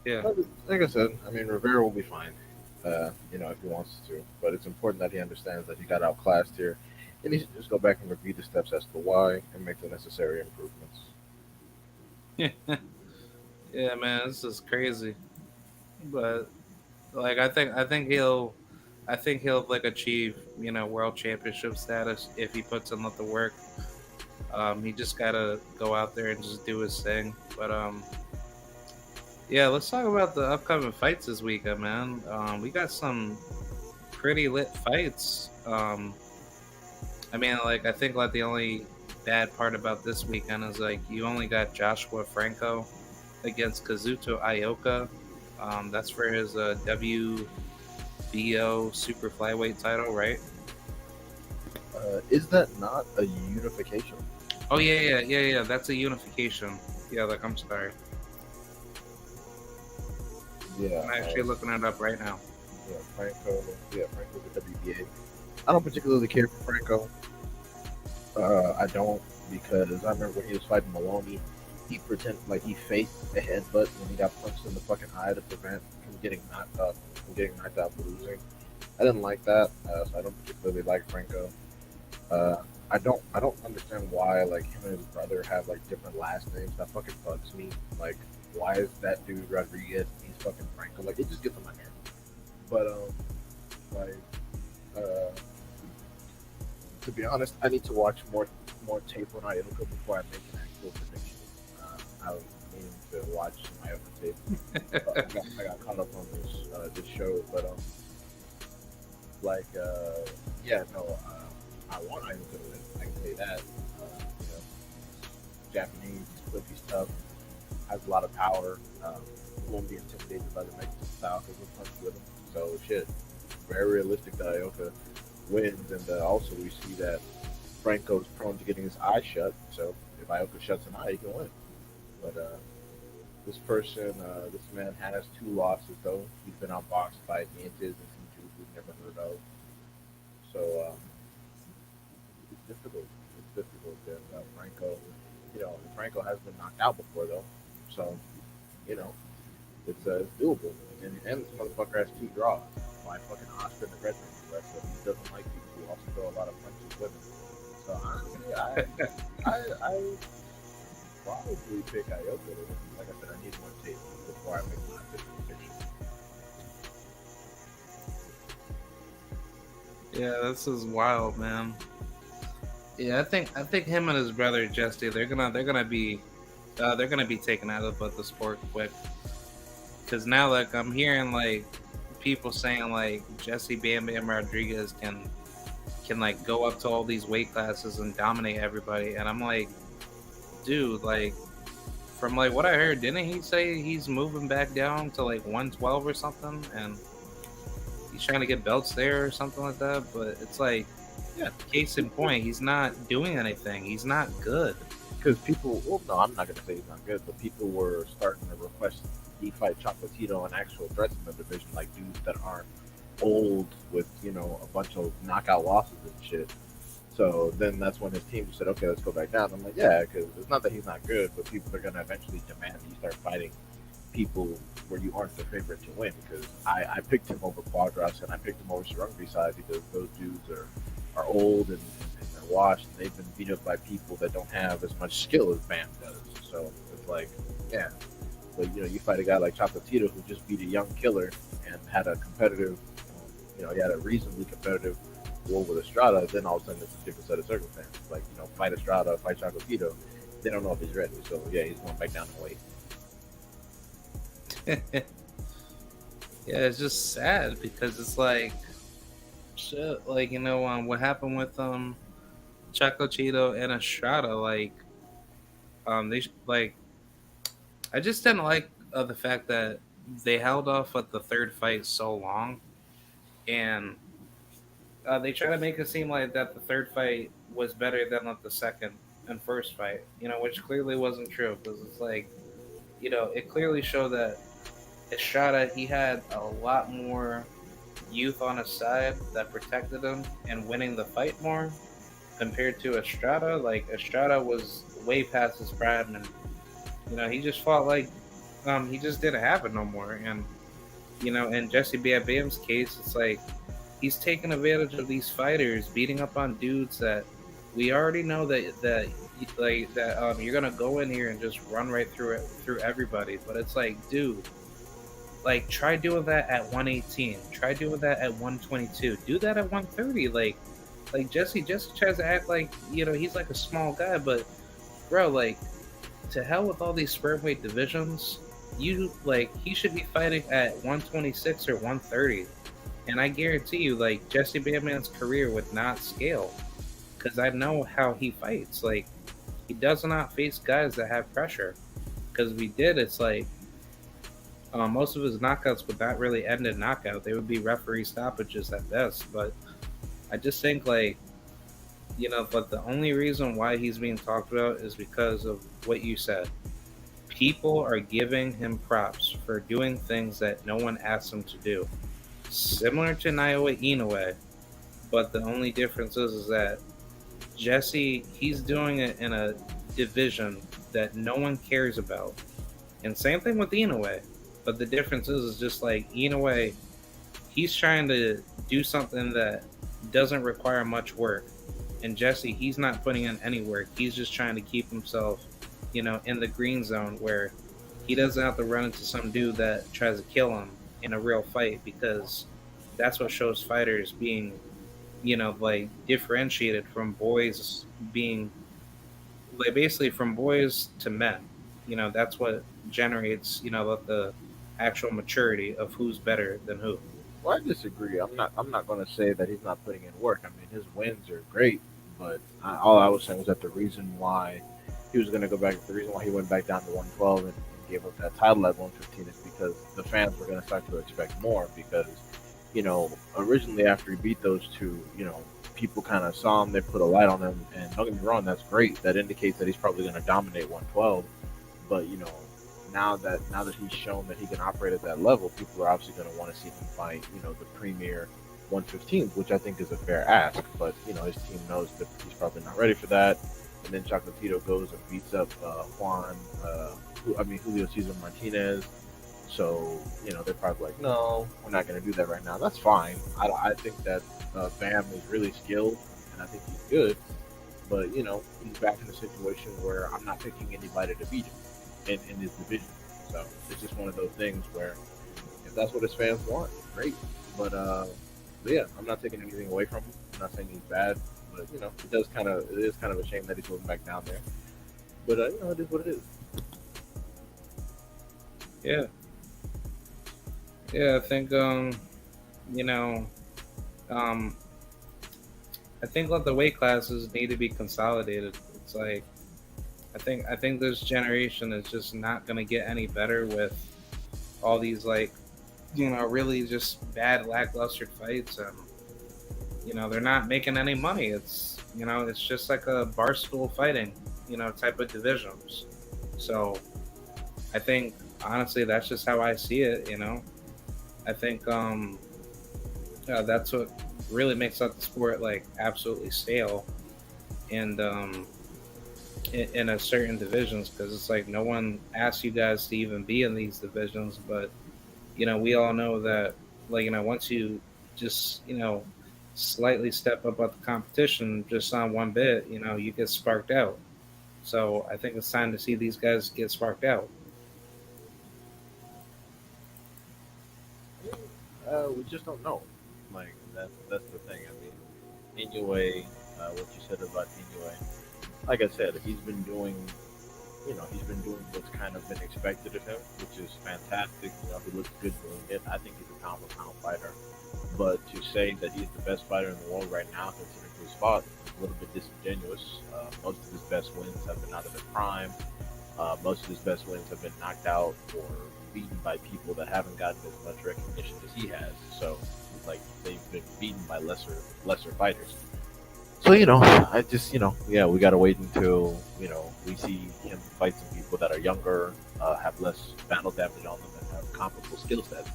Yeah. like I said, I mean Rivera will be fine. If he wants to. But it's important that he understands that he got outclassed here, and he should just go back and review the steps as to why and make the necessary improvements. Yeah, Yeah, man, this is crazy. But like, I think he'll like achieve world championship status if he puts in the work. He just gotta go out there and just do his thing. But yeah, let's talk about the upcoming fights this weekend, man. We got some pretty lit fights. I mean, like, I think like the only bad part about this weekend is like you only got Joshua Franco against Kazuto Ioka. That's for his WBO super flyweight title, right? Is that not a unification? Oh yeah. That's a unification. Yeah, like I'm sorry. Yeah, I'm actually looking it up right now. yeah, Franco. Yeah, Franco's a WBA. I don't particularly care for Franco. I don't, because I remember when he was fighting Maloney, he pretended like he faked a headbutt when he got punched in the fucking eye to prevent from getting knocked up, from getting knocked out for losing. I didn't like that, so I don't particularly like Franco. Uh, I don't understand why like him and his brother have like different last names. That fucking bugs me. Like, why is that dude Rodriguez and he's fucking Franco? Like, it just gets on my nerves. But like, uh, to be honest, I need to watch more tape on Ioka before I make an actual prediction. I was meaning to watch some Ioka tape. I got caught up on this show, but like yeah, no, I want Ioka to win. I can say that. You know, Japanese, quick, he's tough, has a lot of power. Won't be intimidated by the Mexican style because we'll punch with him. So shit, very realistic that Ioka wins, and also we see that Franco's prone to getting his eye shut. So if Ioka shuts an eye, he can win. But this man has two losses though. He's been outboxed by Niantes and some dude we've never heard of. So it's difficult. It's difficult. And Franco, Franco has been knocked out before though. So you know, it's doable. And this motherfucker has two draws by fucking Oscar the Red Man. So he doesn't like people who also throw a lot of punches with him. So honestly, I probably pick Ioka. Like I said, I need more tape before I make my official prediction. Yeah, this is wild, man. Yeah, I think him and his brother Jesse, they're gonna be taken out of the sport quick. Cause now like I'm hearing like people saying like Jesse Bam Bam Rodriguez can like go up to all these weight classes and dominate everybody, and I'm like, dude, like from like what I heard, didn't he say he's moving back down to like 112 or something, and he's trying to get belts there or something like that? But it's like, Yeah, case in point, he's not doing anything. He's not good. because people. Well, no, I'm not gonna say he's not good, but people were starting to request he fight Chocolatito and actual threats in the division, like dudes that aren't old with a bunch of knockout losses and shit. So then that's when his team just said, okay, let's go back down. I'm like, yeah, because it's not that he's not good, but people are gonna eventually demand that you start fighting people where you aren't the favorite to win. Because I picked him over Quadras and I picked him over Sarungbi side because those dudes are old and they're washed and they've been beat up by people that don't have as much skill as Bam does. So it's like, yeah. But you fight a guy like Chocolatito who just beat a young killer and had a competitive, he had a reasonably competitive war with Estrada. Then all of a sudden it's a different set of circumstances. Like fight Estrada, fight Chocolatito. They don't know if he's ready. So yeah, he's going back down in weight. Yeah, it's just sad because it's like shit. Like what happened with Chocolatito and Estrada. Like like I just didn't like the fact that they held off at the third fight so long, and they try to make it seem like that the third fight was better than like the second and first fight. Which clearly wasn't true because it's like it clearly showed that Estrada he had a lot more youth on his side that protected him and winning the fight more compared to Estrada. Like Estrada was way past his prime and he just fought like he just didn't have it no more. And in Jesse Bam Bam's case, it's like he's taking advantage of these fighters, beating up on dudes that we already know that you're gonna go in here and just run right through everybody. But it's like, dude, like try doing that at 118. Try doing that at 122. Do that at 130. Like Jesse tries to act like he's like a small guy, but bro, like to hell with all these sperm weight divisions. He should be fighting at 126 or 130, and I guarantee you, like Jesse Bandman's career would not scale because I know how he fights. Like he does not face guys that have pressure. Because if he did, it's like most of his knockouts would not really end in knockout. They would be referee stoppages at best. But I just think but the only reason why he's being talked about is because of what you said. People are giving him props for doing things that no one asked him to do. Similar to Naoya Inoue, but the only difference is that Jesse, he's doing it in a division that no one cares about. And same thing with Inoue. But the difference is just like Inoue, he's trying to do something that doesn't require much work. And Jesse, he's not putting in any work. He's just trying to keep himself, in the green zone where he doesn't have to run into some dude that tries to kill him in a real fight, because that's what shows fighters being, like differentiated from boys being like basically from boys to men. That's what generates, the actual maturity of who's better than who. Well, I disagree. I'm not going to say that he's not putting in work. I mean, his wins are great, but all I was saying was that the reason why he was going to go back, the reason why he went back down to 112 and gave up that title at 115 is because the fans were going to start to expect more. Because originally after he beat those two, people kind of saw him, they put a light on him, and don't get me wrong, that's great. That indicates that he's probably going to dominate 112. But now that he's shown that he can operate at that level, people are obviously going to want to see him fight, the premier 115s, which I think is a fair ask. But his team knows that he's probably not ready for that. And then Chocolatito goes and beats up Julio Cesar Martinez. So they're probably like, no, we're not going to do that right now. That's fine. I think that Bam is really skilled, and I think he's good. But he's back in a situation where I'm not picking anybody to beat him in his division. So it's just one of those things where if that's what his fans want, great. But yeah, I'm not taking anything away from him. I'm not saying he's bad, but it is kind of a shame that he's moving back down there. But it is what it is. Yeah. Yeah, I think I think the weight classes need to be consolidated. It's like I think this generation is just not going to get any better with all these really just bad lackluster fights, and they're not making any money. It's just like a barstool fighting type of divisions. So I think honestly that's just how I see it. I think that's what really makes up the sport like absolutely stale, and in a certain divisions, because it's like no one asks you guys to even be in these divisions. But we all know that once you just slightly step up at the competition just on one bit, you get sparked out. So I think it's time to see these guys get sparked out. We just don't know. Like that's the thing. I mean, Inoue, what you said about Inoue, like I said, he's been doing what's kind of been expected of him, which is fantastic. He looks good doing it. I think he's a pound for pound fighter. But to say that he's the best fighter in the world right now, considering who he's fought, is a little bit disingenuous. Most of his best wins have been out of his prime. Most of his best wins have been knocked out or beaten by people that haven't gotten as much recognition as he has. So, like, they've been beaten by lesser fighters. So, I just, yeah, we gotta wait until, we see him fight some people that are younger, have less battle damage on them, and have comparable skill sets.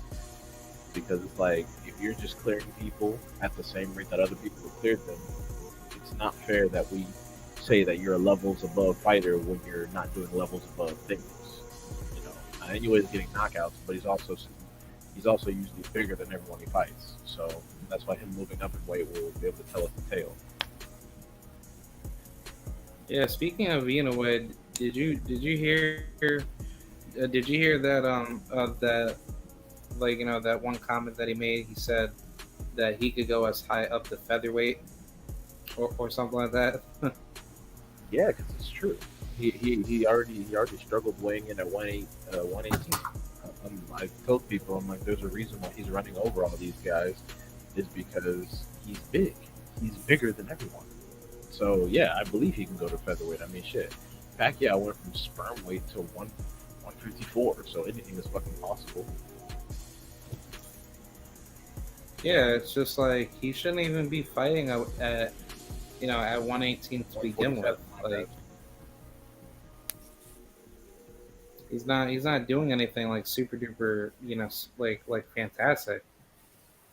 Because it's like, if you're just clearing people at the same rate that other people have cleared them, it's not fair that we say that you're a levels above fighter when you're not doing levels above things. Anyways, getting knockouts, but he's also usually bigger than everyone he fights. So that's why him moving up in weight will be able to tell us the tale. Yeah, speaking of Inoue, did you hear that that, like, that one comment that he made? He said that he could go as high up to featherweight, or something like that. Yeah, because it's true. He already struggled weighing in at 118. I told people, I'm like, there's a reason why he's running over all these guys, is because he's big. He's bigger than everyone. So yeah, I believe he can go to featherweight. I mean, shit. Pacquiao went from sperm weight to 154. So anything is fucking possible. Yeah, it's just like he shouldn't even be fighting at 118 to begin 147, with. my bad. Like, he's not doing anything like super duper, like fantastic.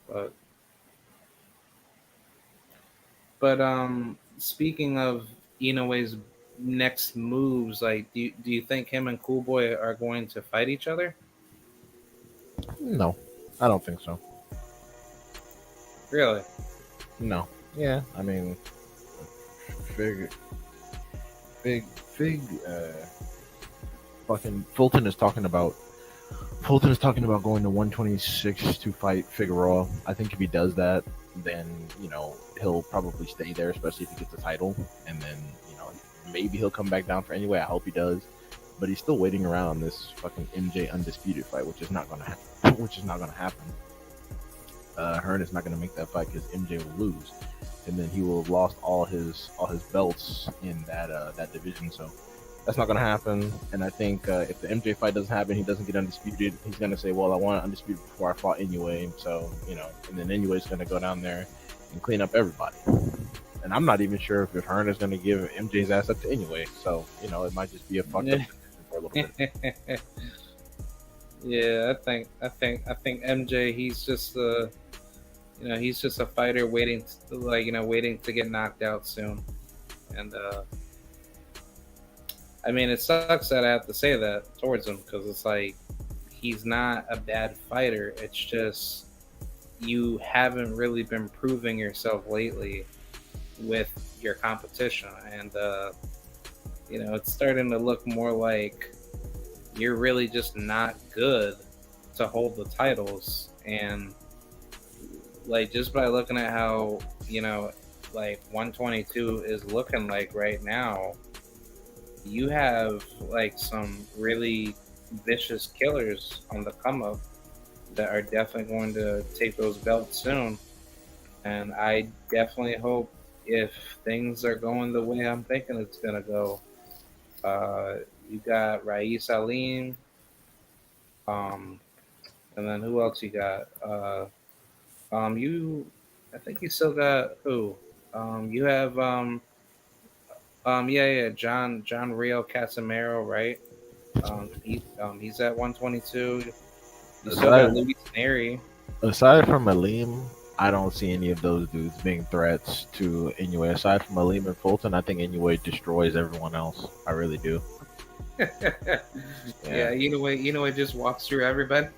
But speaking of Inoue's next moves, like, do you think him and Cool Boy are going to fight each other? No, I don't think so. Really? No. Yeah, I mean, Fig, Fig, fucking Fulton is talking about going to 126 to fight Figueroa. I think if he does that, then he'll probably stay there, especially if he gets the title, and then maybe he'll come back down for anyway. I hope he does, but he's still waiting around this fucking MJ undisputed fight, which is not gonna happen. Hearn is not gonna make that fight because MJ will lose, and then he will have lost all his belts in that division. So that's not going to happen. And I think if the MJ fight doesn't happen, he doesn't get undisputed. He's going to say, "Well, I want undisputed before I fought anyway." So and then anyway, is going to go down there and clean up everybody. And I'm not even sure if Hearn is going to give MJ's ass up to anyway. So it might just be a fucked up for a little bit. Yeah, I think MJ, he's just a fighter waiting to get knocked out soon. And I mean, it sucks that I have to say that towards him, because it's like he's not a bad fighter. It's just you haven't really been proving yourself lately with your competition, and it's starting to look more like you're really just not good to hold the titles. And like, just by looking at how like 122 is looking like right now, you have like some really vicious killers on the come up that are definitely going to take those belts soon. And I definitely hope, if things are going the way I'm thinking it's gonna go, you got Rais Alim, um, and then who else you got? You, I think you still got who? You have yeah, John Rio Casimiro, right? He's at 122. You still got Aside, Luis Neri. aside from Aleem, I don't see any of those dudes being threats to Inoue. Aside from Aleem and Fulton, I think Inoue destroys everyone else. I really do. Yeah, it just walks through everybody.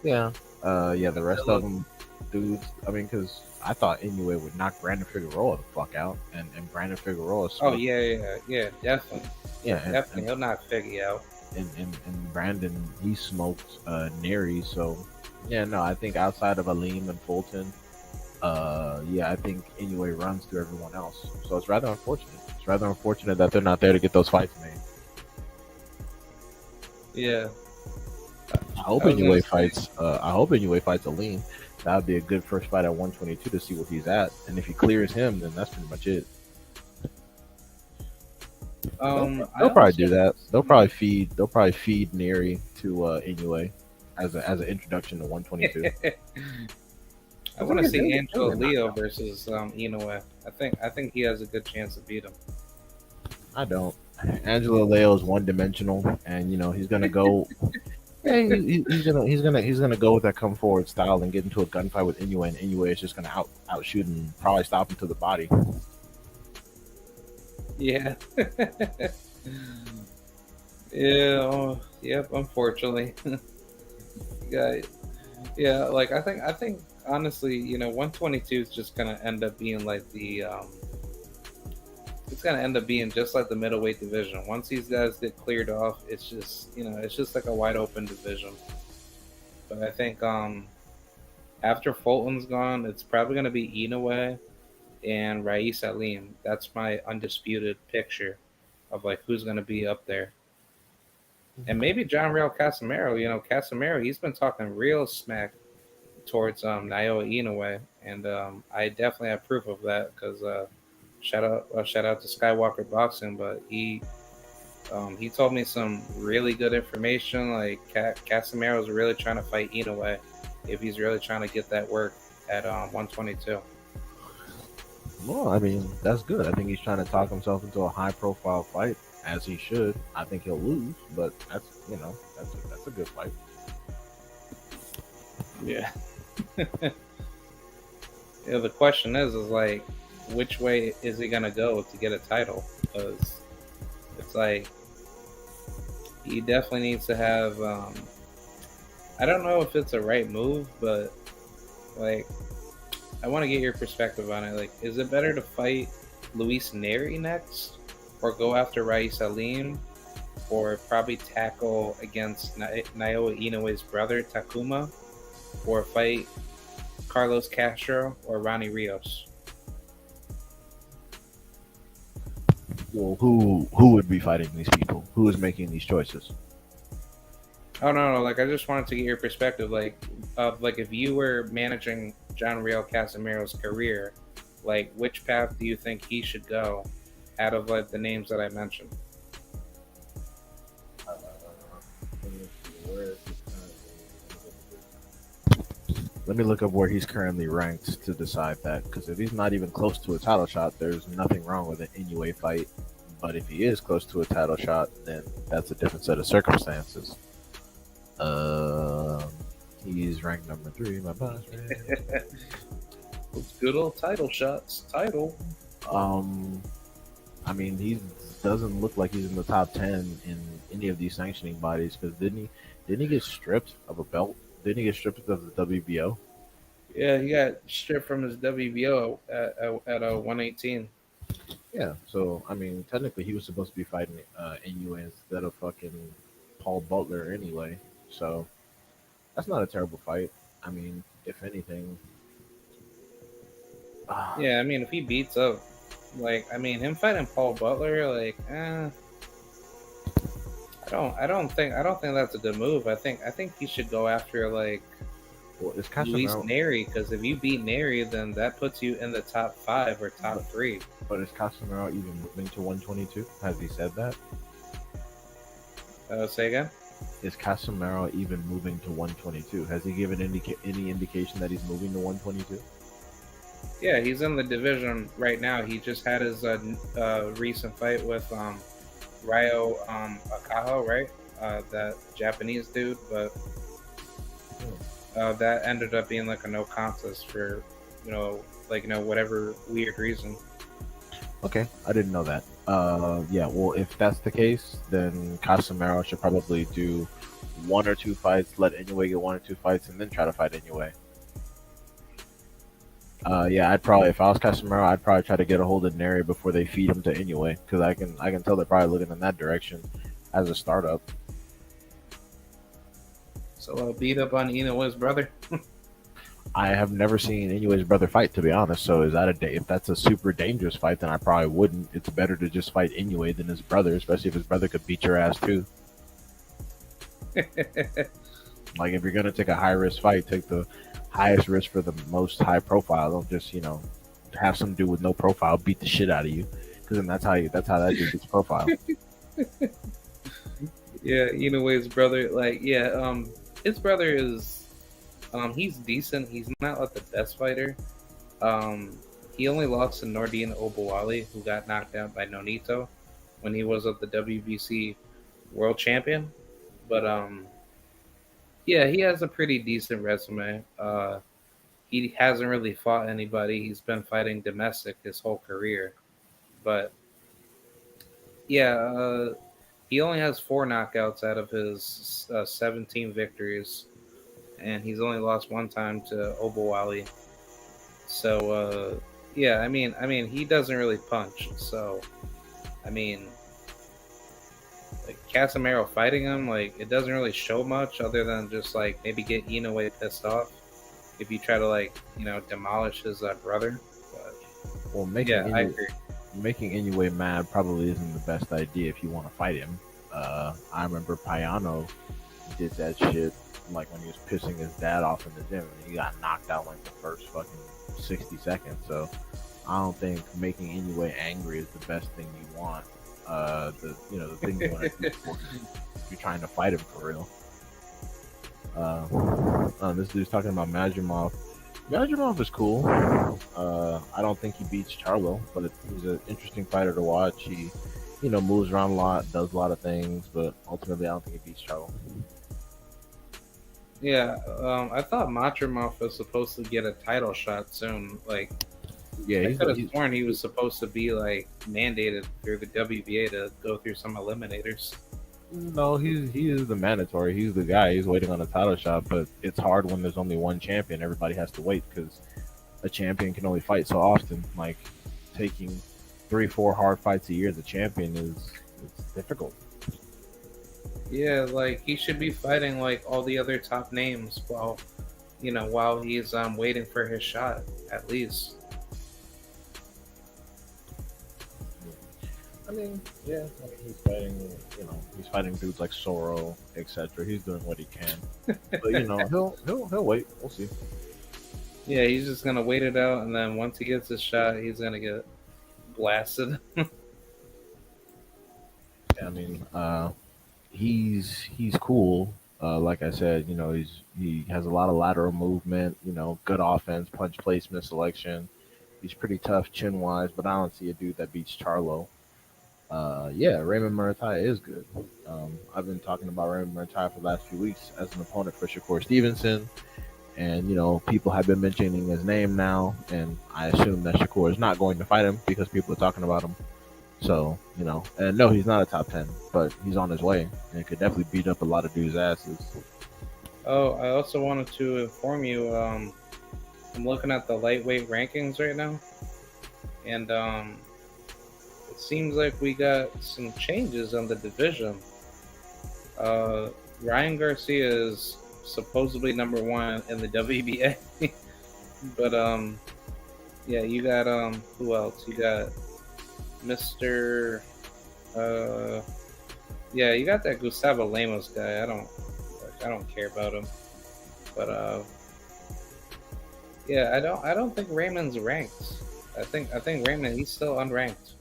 Yeah. Yeah, the rest of them, dudes. I mean, because I thought Inoue would knock Brandon Figueroa the fuck out, and Brandon Figueroa. Oh yeah, definitely. Yeah, Definitely, he'll knock Figgy out. and Brandon, he smoked Neri. So yeah, no, I think outside of Aleem and Fulton, yeah, I think Inoue runs through everyone else. So it's rather unfortunate. It's rather unfortunate that they're not there to get those fights made. Yeah. I hope Inoue fights Aleem. That would be a good first fight at 122 to see where he's at. And if he clears him, then that's pretty much it. They'll probably do that. They'll probably feed Neri to Inoue as an introduction to 122. I want to see Angelo Leo versus Inoue. I think he has a good chance to beat him. I don't. Angelo Leo is one dimensional, and he's gonna go. Yeah, he's gonna go with that come forward style and get into a gunfight with Inoue, and Inoue is just gonna outshoot and probably stop him to the body. Yeah. Yeah. Yep. Unfortunately. Yeah. Like, I think honestly, 122 is just gonna end up being like it's gonna end up being just like the middleweight division. Once these guys get cleared off, it's just it's just like a wide open division. But I think after Fulton's gone, it's probably gonna be Inoue and Rais Salim. That's my undisputed picture of like who's gonna be up there. And maybe John Real Casimiro. Casimiro, he's been talking real smack towards Naoya Inoue, and I definitely have proof of that because shout out to Skywalker Boxing, but he told me some really good information. Like Casimiro is really trying to fight Inoue if he's really trying to get that work at 122. Well, I mean, that's good. I think he's trying to talk himself into a high-profile fight, as he should. I think he'll lose, but that's a good fight. Yeah. Yeah. The question is like, which way is he gonna go to get a title? Because it's like he definitely needs to have. I don't know if it's a right move, but like, I want to get your perspective on it. Like, is it better to fight Luis Neri next, or go after Rais Salim, or probably tackle against Naoya Inoue's brother Takuma, or fight Carlos Castro or Ronnie Rios? Well, who would be fighting these people? Who is making these choices? Oh no, like I just wanted to get your perspective, like if you were managing John Real Casimiro's career, like which path do you think he should go out of like the names that I mentioned? Let me look up where he's currently ranked to decide that. Because if he's not even close to a title shot, there's nothing wrong with an Inoue fight. But if he is close to a title shot, then that's a different set of circumstances. He's ranked number 3. My boss. Those good old title shots. Title. I mean, he doesn't look like he's in the top 10 in any of these sanctioning bodies. Because didn't he get stripped of a belt? Didn't he get stripped of the WBO? Yeah, he got stripped from his WBO at 118. Yeah, so I mean, technically, he was supposed to be fighting Inoue instead of fucking Paul Butler anyway. So that's not a terrible fight. I mean, if anything, Yeah, I mean, if he beats up, like, I mean, him fighting Paul Butler, like, I don't think that's a good move. I think he should go after like well, is Luis Casimiro, Neri, because if you beat Neri, then that puts you in the top 5 or top 3. but is Casimiro even moving to 122? Has he said that? Say again? Is Casimiro even moving to 122? Has he given any indication that he's moving to 122? Yeah, he's in the division right now. He just had his recent fight with Ryo Akaho, right? That Japanese dude, but that ended up being like a no contest for whatever weird reason. Okay, I didn't know that. Yeah, well, if that's the case, then Casimiro should probably do 1 or 2 fights, let Inoue get 1 or 2 fights, and then try to fight Inoue. Yeah, if I was Casimiro, I'd probably try to get a hold of Neri before they feed him to Inoue, because I can tell they're probably looking in that direction as a startup. So beat up on Inoue's brother. I have never seen Inoue's brother fight, to be honest. So is that if that's a super dangerous fight, then I probably wouldn't. It's better to just fight Inoue than his brother, especially if his brother could beat your ass too. Like, if you're gonna take a high risk fight, take the highest risk for the most high profile. Don't just have some dude with no profile beat the shit out of you, because then that's how that dude gets profile. Yeah, Inoue's brother, his brother is, he's decent. He's not like the best fighter. He only lost to Nordine Obuwale, who got knocked out by Nonito when he was at the WBC World Champion. But yeah, he has a pretty decent resume. He hasn't really fought anybody. He's been fighting domestic his whole career. But yeah, he only has 4 knockouts out of his 17 victories, and he's only lost 1 time to Obuwale. So yeah, I mean, he doesn't really punch. So I mean, like Casemiro fighting him, like it doesn't really show much other than just like maybe get Inoue pissed off if you try to like demolish his brother. But Well, yeah, I agree. making Inoue mad probably isn't the best idea if you want to fight him. I remember Payano did that shit like when he was pissing his dad off in the gym and he got knocked out like the first fucking 60 seconds. So I don't think making Inoue angry is the best thing you want. The thing you want to do if you're trying to fight him for real. This dude's talking about Majimov. Majimov is cool. I don't think he beats Charlo, but he's an interesting fighter to watch. He, moves around a lot, does a lot of things, but ultimately, I don't think he beats Charlo. Yeah, I thought Matrimov was supposed to get a title shot soon. Like, Yeah, I could have sworn he was supposed to be like mandated through the WBA to go through some eliminators. no, he is the mandatory. He's the guy. He's waiting on a title shot, but it's hard when there's only one champion. Everybody has to wait because a champion can only fight so often. Like taking 3-4 hard fights a year as a champion is difficult. Yeah, like he should be fighting like all the other top names while he's waiting for his shot at least. I mean, yeah, he's fighting dudes like Soro, etc. He's doing what he can, but he'll wait. We'll see. Yeah, he's just gonna wait it out, and then once he gets his shot, he's gonna get blasted. I mean, he's cool. Like I said, he has a lot of lateral movement. Good offense, punch placement, selection. He's pretty tough chin wise, but I don't see a dude that beats Charlo. Yeah, Raymond Murataya is good. I've been talking about Raymond Murataya for the last few weeks as an opponent for Shakur Stevenson, and people have been mentioning his name now, and I assume that Shakur is not going to fight him because people are talking about him. So and no, he's not a top 10, but he's on his way and could definitely beat up a lot of dudes' asses. Oh, I also wanted to inform you. I'm looking at the lightweight rankings right now, and it seems like we got some changes on the division. Ryan Garcia is supposedly number one in the WBA, but yeah, you got who else? You got Mr. Yeah, you got that Gustavo Lemos guy. I don't care about him, but yeah, I don't think Raymond's ranked. I think Raymond, he's still unranked.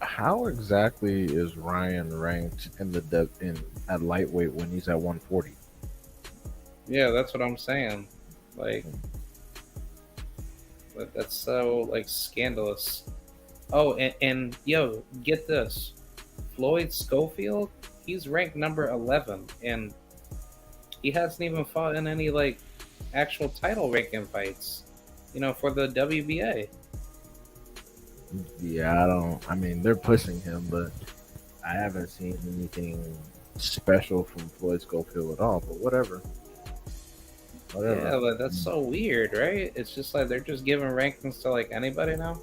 How exactly is Ryan ranked at lightweight when he's at 140? Yeah, that's what I'm saying. Like, that's so like scandalous. Oh, and yo, get this, Floyd Schofield, he's ranked number 11, and he hasn't even fought in any like actual title ranking fights, for the WBA. Yeah, I mean, they're pushing him, but I haven't seen anything special from Floyd Schofield at all. But whatever. Yeah, but that's so weird, right? It's just like they're just giving rankings to like anybody now.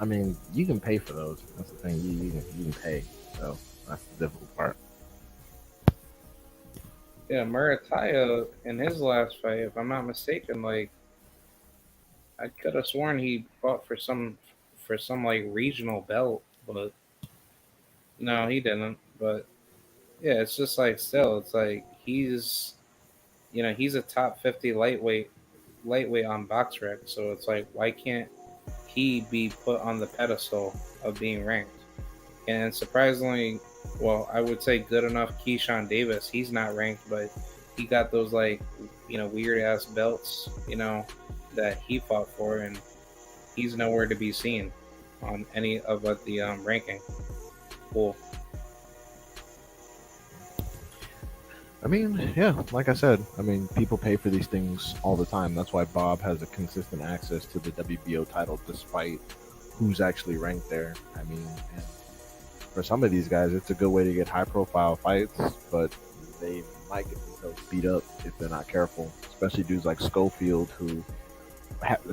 I mean, you can pay for those. That's the thing. You can pay. So that's the difficult part. Yeah, Murataya in his last fight, if I'm not mistaken, like I could have sworn he fought for some like regional belt, but no, he didn't. But yeah, it's just like still, it's like he's a top 50 lightweight on BoxRec, so it's like why can't he be put on the pedestal of being ranked? And surprisingly, well, I would say good enough Keyshawn Davis, he's not ranked, but he got those like weird ass belts, that he fought for, and he's nowhere to be seen on any of the ranking. Cool. I mean, yeah, like I said, people pay for these things all the time. That's why Bob has a consistent access to the WBO title despite who's actually ranked there. And for some of these guys, it's a good way to get high profile fights, but they might get themselves beat up if they're not careful, especially dudes like Schofield, who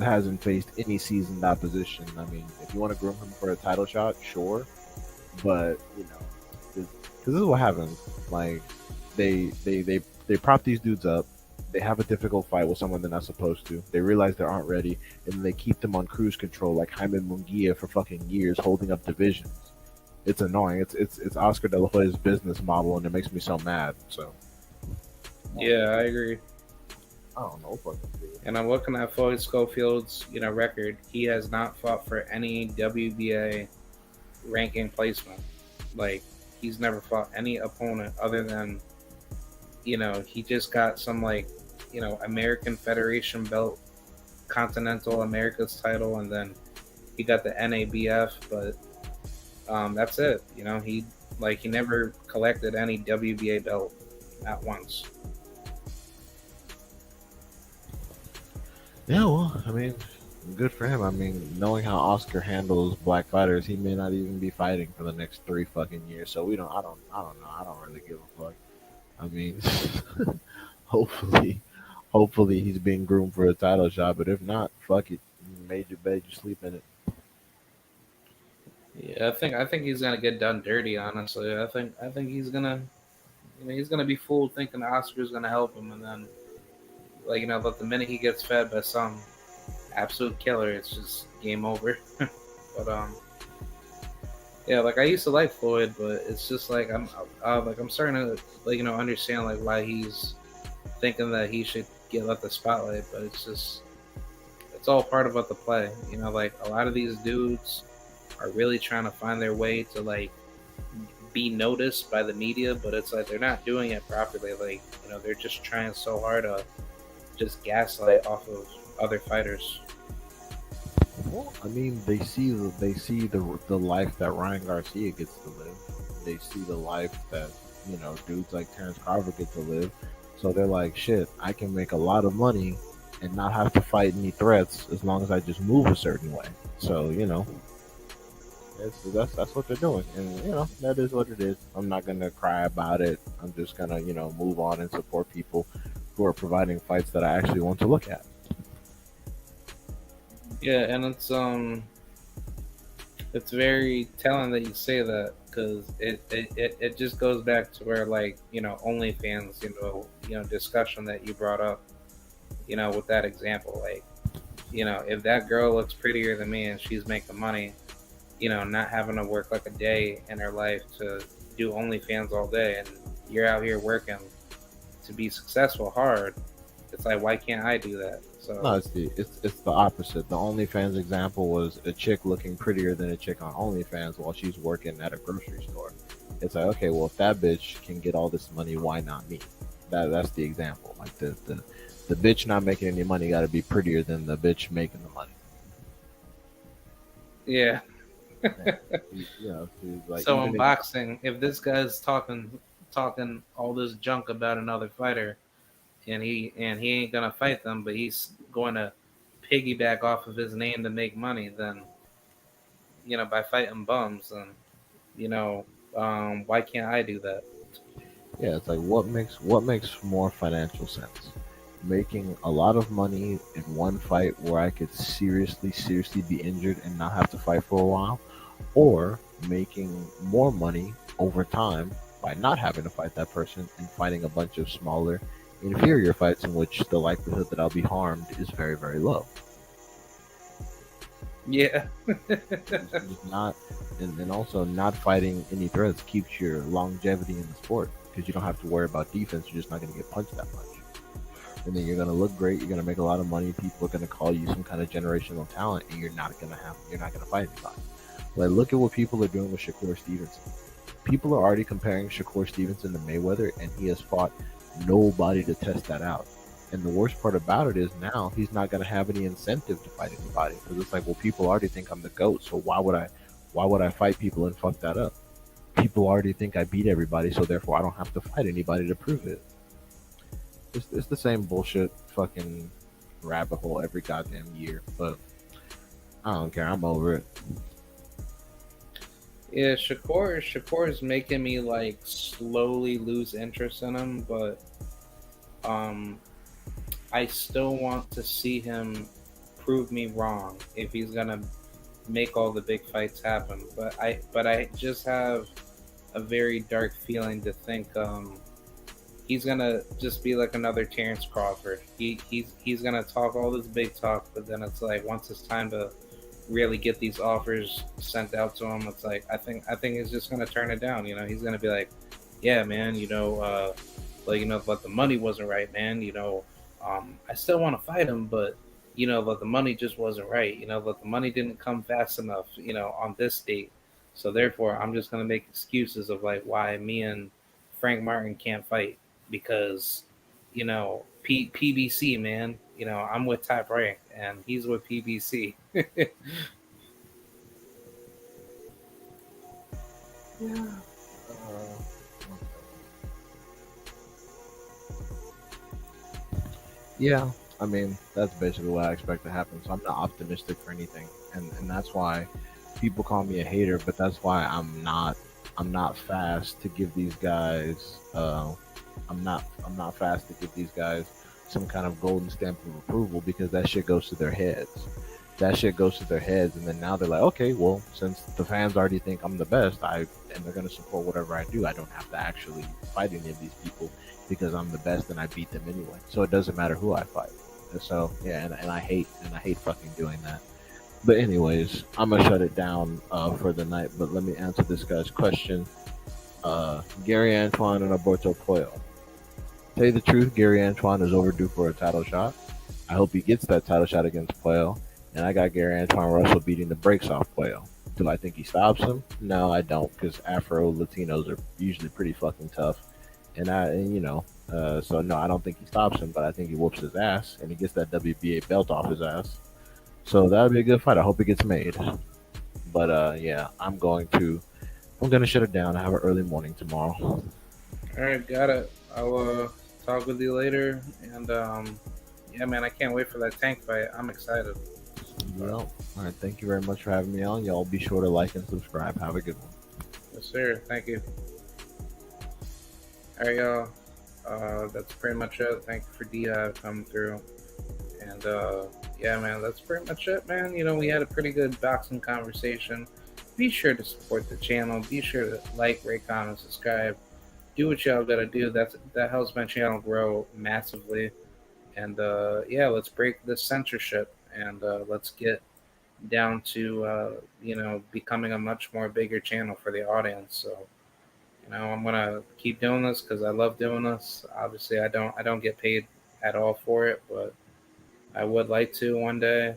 hasn't faced any seasoned opposition. I mean, if you want to groom him for a title shot, sure, but you know, because this is what happens. Like they prop these dudes up. They have a difficult fight with someone they're not supposed to. They realize they aren't ready, and then they keep them on cruise control like Jaime Munguia for fucking years, holding up divisions. It's annoying. It's Oscar De La Hoya's business model, and it makes me so mad. So Yeah, I agree. I don't know. Fucking And I'm looking at Floyd Schofield's, record. He has not fought for any WBA ranking placement. Like, he's never fought any opponent other than, he just got some American Federation belt, Continental America's title, and then he got the NABF. But that's it. He never collected any WBA belt at once. Yeah, well, I mean, good for him. I mean, knowing how Oscar handles black fighters, he may not even be fighting for the next 3 fucking years. So we don't. I don't know. I don't really give a fuck. I mean, hopefully, hopefully he's being groomed for a title shot. But if not, fuck it. You made your bed, you sleep in it. Yeah, I think he's gonna get done dirty. Honestly, I think he's gonna be fooled thinking Oscar's gonna help him, and then but the minute he gets fed by some absolute killer, it's just game over. But yeah, I used to like Floyd, but it's just I'm starting to understand why he's thinking that he should get the spotlight, but it's all part about the play. A lot of these dudes are really trying to find their way to be noticed by the media, but it's they're not doing it properly. They're just trying so hard to just gaslight off of other fighters. Well, I mean, they see the life that Ryan Garcia gets to live. They see the life that dudes like Terrence Carver get to live. So they're like, shit, I can make a lot of money and not have to fight any threats as long as I just move a certain way. So that's what they're doing, and that is what it is. I'm not gonna cry about it. I'm just gonna move on and support people who are providing fights that I actually want to look at. Yeah, and it's very telling that you say that, because it just goes back to where OnlyFans discussion that you brought up with that example. If that girl looks prettier than me and she's making money, not having to work a day in her life to do OnlyFans all day, and you're out here working to be successful hard, it's why can't I do that? So No, it's the opposite. The OnlyFans example was a chick looking prettier than a chick on OnlyFans while she's working at a grocery store. It's okay, well, if that bitch can get all this money, why not me? That's the example. The bitch not making any money got to be prettier than the bitch making the money. yeah. So in even boxing, if this guy's talking all this junk about another fighter, and he ain't gonna fight them, but he's going to piggyback off of his name to make money, then by fighting bums, then why can't I do that? yeah, it's what makes more financial sense? Making a lot of money in one fight where I could seriously be injured and not have to fight for a while, or making more money over time by not having to fight that person and fighting a bunch of smaller, inferior fights in which the likelihood that I'll be harmed is very, very low. Yeah. Just not, and also not fighting any threats keeps your longevity in the sport, because you don't have to worry about defense. You're just not going to get punched that much. And then you're gonna look great. You're gonna make a lot of money. People are gonna call you some kind of generational talent, and you're not gonna fight anybody. Look at what people are doing with Shakur Stevenson. People are already comparing Shakur Stevenson to Mayweather, and he has fought nobody to test that out. And the worst part about it is now he's not gonna have any incentive to fight anybody, because it's well, people already think I'm the GOAT, so why would I fight people and fuck that up? People already think I beat everybody, so therefore I don't have to fight anybody to prove it. It's the same bullshit fucking rabbit hole every goddamn year, but I don't care. I'm over it. Yeah, Shakur is making me slowly lose interest in him, but I still want to see him prove me wrong, if he's gonna make all the big fights happen. But I just have a very dark feeling to think he's gonna just be like another Terrence Crawford. He's gonna talk all this big talk, but then it's like once it's time to really get these offers sent out to him, it's like I think he's just gonna turn it down. He's gonna be like, yeah, man, like but the money wasn't right, man. I still want to fight him, but but the money just wasn't right. But the money didn't come fast enough. On this date, so therefore I'm just gonna make excuses of like why me and Frank Martin can't fight because PBC, man. I'm with Top Rank and he's with PBC. Yeah. Uh, yeah. I mean, that's basically what I expect to happen. So I'm not optimistic for anything, and that's why people call me a hater. But that's why I'm not fast to give these guys. I'm not fast to give these guys some kind of golden stamp of approval because that shit goes to their heads. That shit goes to their heads, and then now they're like, okay, well, since the fans already think I'm the best, and they're gonna support whatever I do. I don't have to actually fight any of these people because I'm the best and I beat them anyway. So it doesn't matter who I fight. And so yeah, and I hate fucking doing that. But anyways, I'm gonna shut it down for the night. But let me answer this guy's question. Gary Antoine and Alberto Puello. Tell you the truth, Gary Antoine is overdue for a title shot. I hope he gets that title shot against Puello. And I got Gary Antoine Russell beating the brakes off Puello. Do I think he stops him? No, I don't, because Afro Latinos are usually pretty fucking tough. So no, I don't think he stops him, but I think he whoops his ass and he gets that WBA belt off his ass. So that'll be a good fight. I hope it gets made. But yeah, I'm gonna shut it down. I have an early morning tomorrow. All right, got it. I'll talk with you later, and yeah, man, I can't wait for that tank fight. I'm excited. Well, all right. Thank you very much for having me on. Y'all be sure to like and subscribe. Have a good one. Yes, sir. Thank you. All right, y'all. That's pretty much it. Thank you for Dia coming through. And yeah, man, that's pretty much it, man. We had a pretty good boxing conversation. Be sure to support the channel. Be sure to like, rate, comment, subscribe. Do what y'all gotta do. That helps my channel grow massively. And yeah, let's break this censorship and let's get down to becoming a much more bigger channel for the audience. So I'm gonna keep doing this because I love doing this. Obviously, I don't get paid at all for it, but I would like to one day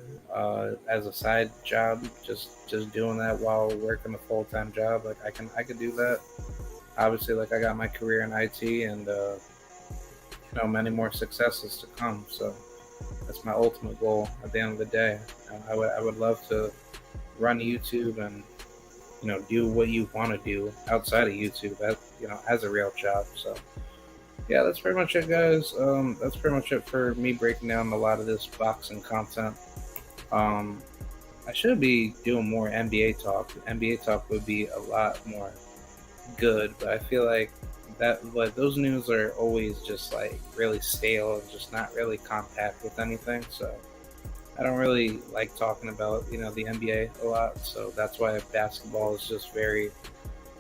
as a side job, just doing that while working a full time job. Like I can do that. Obviously, like I got my career in IT and many more successes to come. So that's my ultimate goal at the end of the day. I would love to run YouTube and do what you want to do outside of YouTube as a real job. So yeah, that's pretty much it, guys. That's pretty much it for me breaking down a lot of this boxing content. I should be doing more NBA talk. NBA talk would be a lot more good, but I feel like those news are always just like really stale and just not really compact with anything. So I don't really like talking about the NBA a lot. So that's why basketball is just very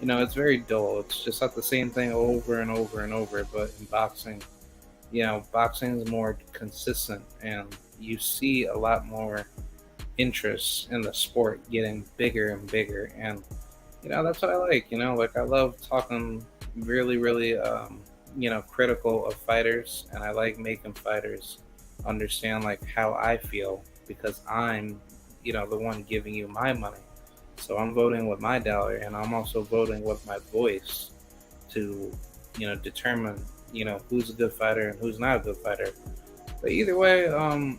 it's very dull. It's just not the same thing over and over and over. But in boxing, boxing is more consistent, and you see a lot more interest in the sport getting bigger and bigger. And that's what I like. Like I love talking really, really, critical of fighters, and I like making fighters understand like how I feel because I'm, the one giving you my money. So I'm voting with my dollar, and I'm also voting with my voice to, determine, who's a good fighter and who's not a good fighter. But either way, no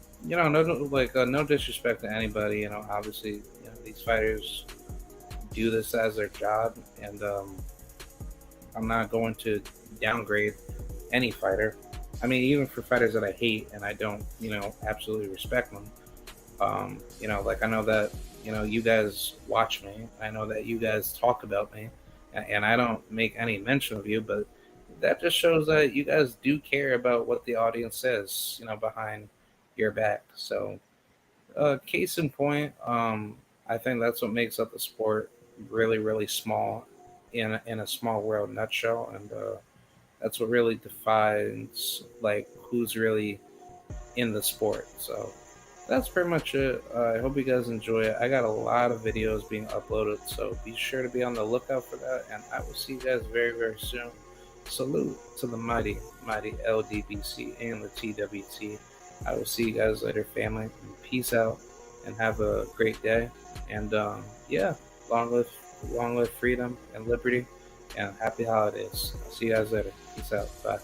disrespect to anybody. Obviously, these fighters do this as their job, and I'm not going to downgrade any fighter. I mean, even for fighters that I hate and I don't, absolutely respect them. Like I know that, you guys watch me. I know that you guys talk about me, and I don't make any mention of you, but that just shows that you guys do care about what the audience says, behind your back. So, case in point, I think that's what makes up the sport really, really small in a small world nutshell, and that's what really defines like who's really in the sport. So that's pretty much it. I hope you guys enjoy it. I got a lot of videos being uploaded, so be sure to be on the lookout for that. And I will see you guys very, very soon. Salute to the mighty, mighty LDBC and the TWT. I will see you guys later, family. Peace out and have a great day. And yeah, long live freedom and liberty, and happy holidays. I'll see you guys later. Peace out. Bye.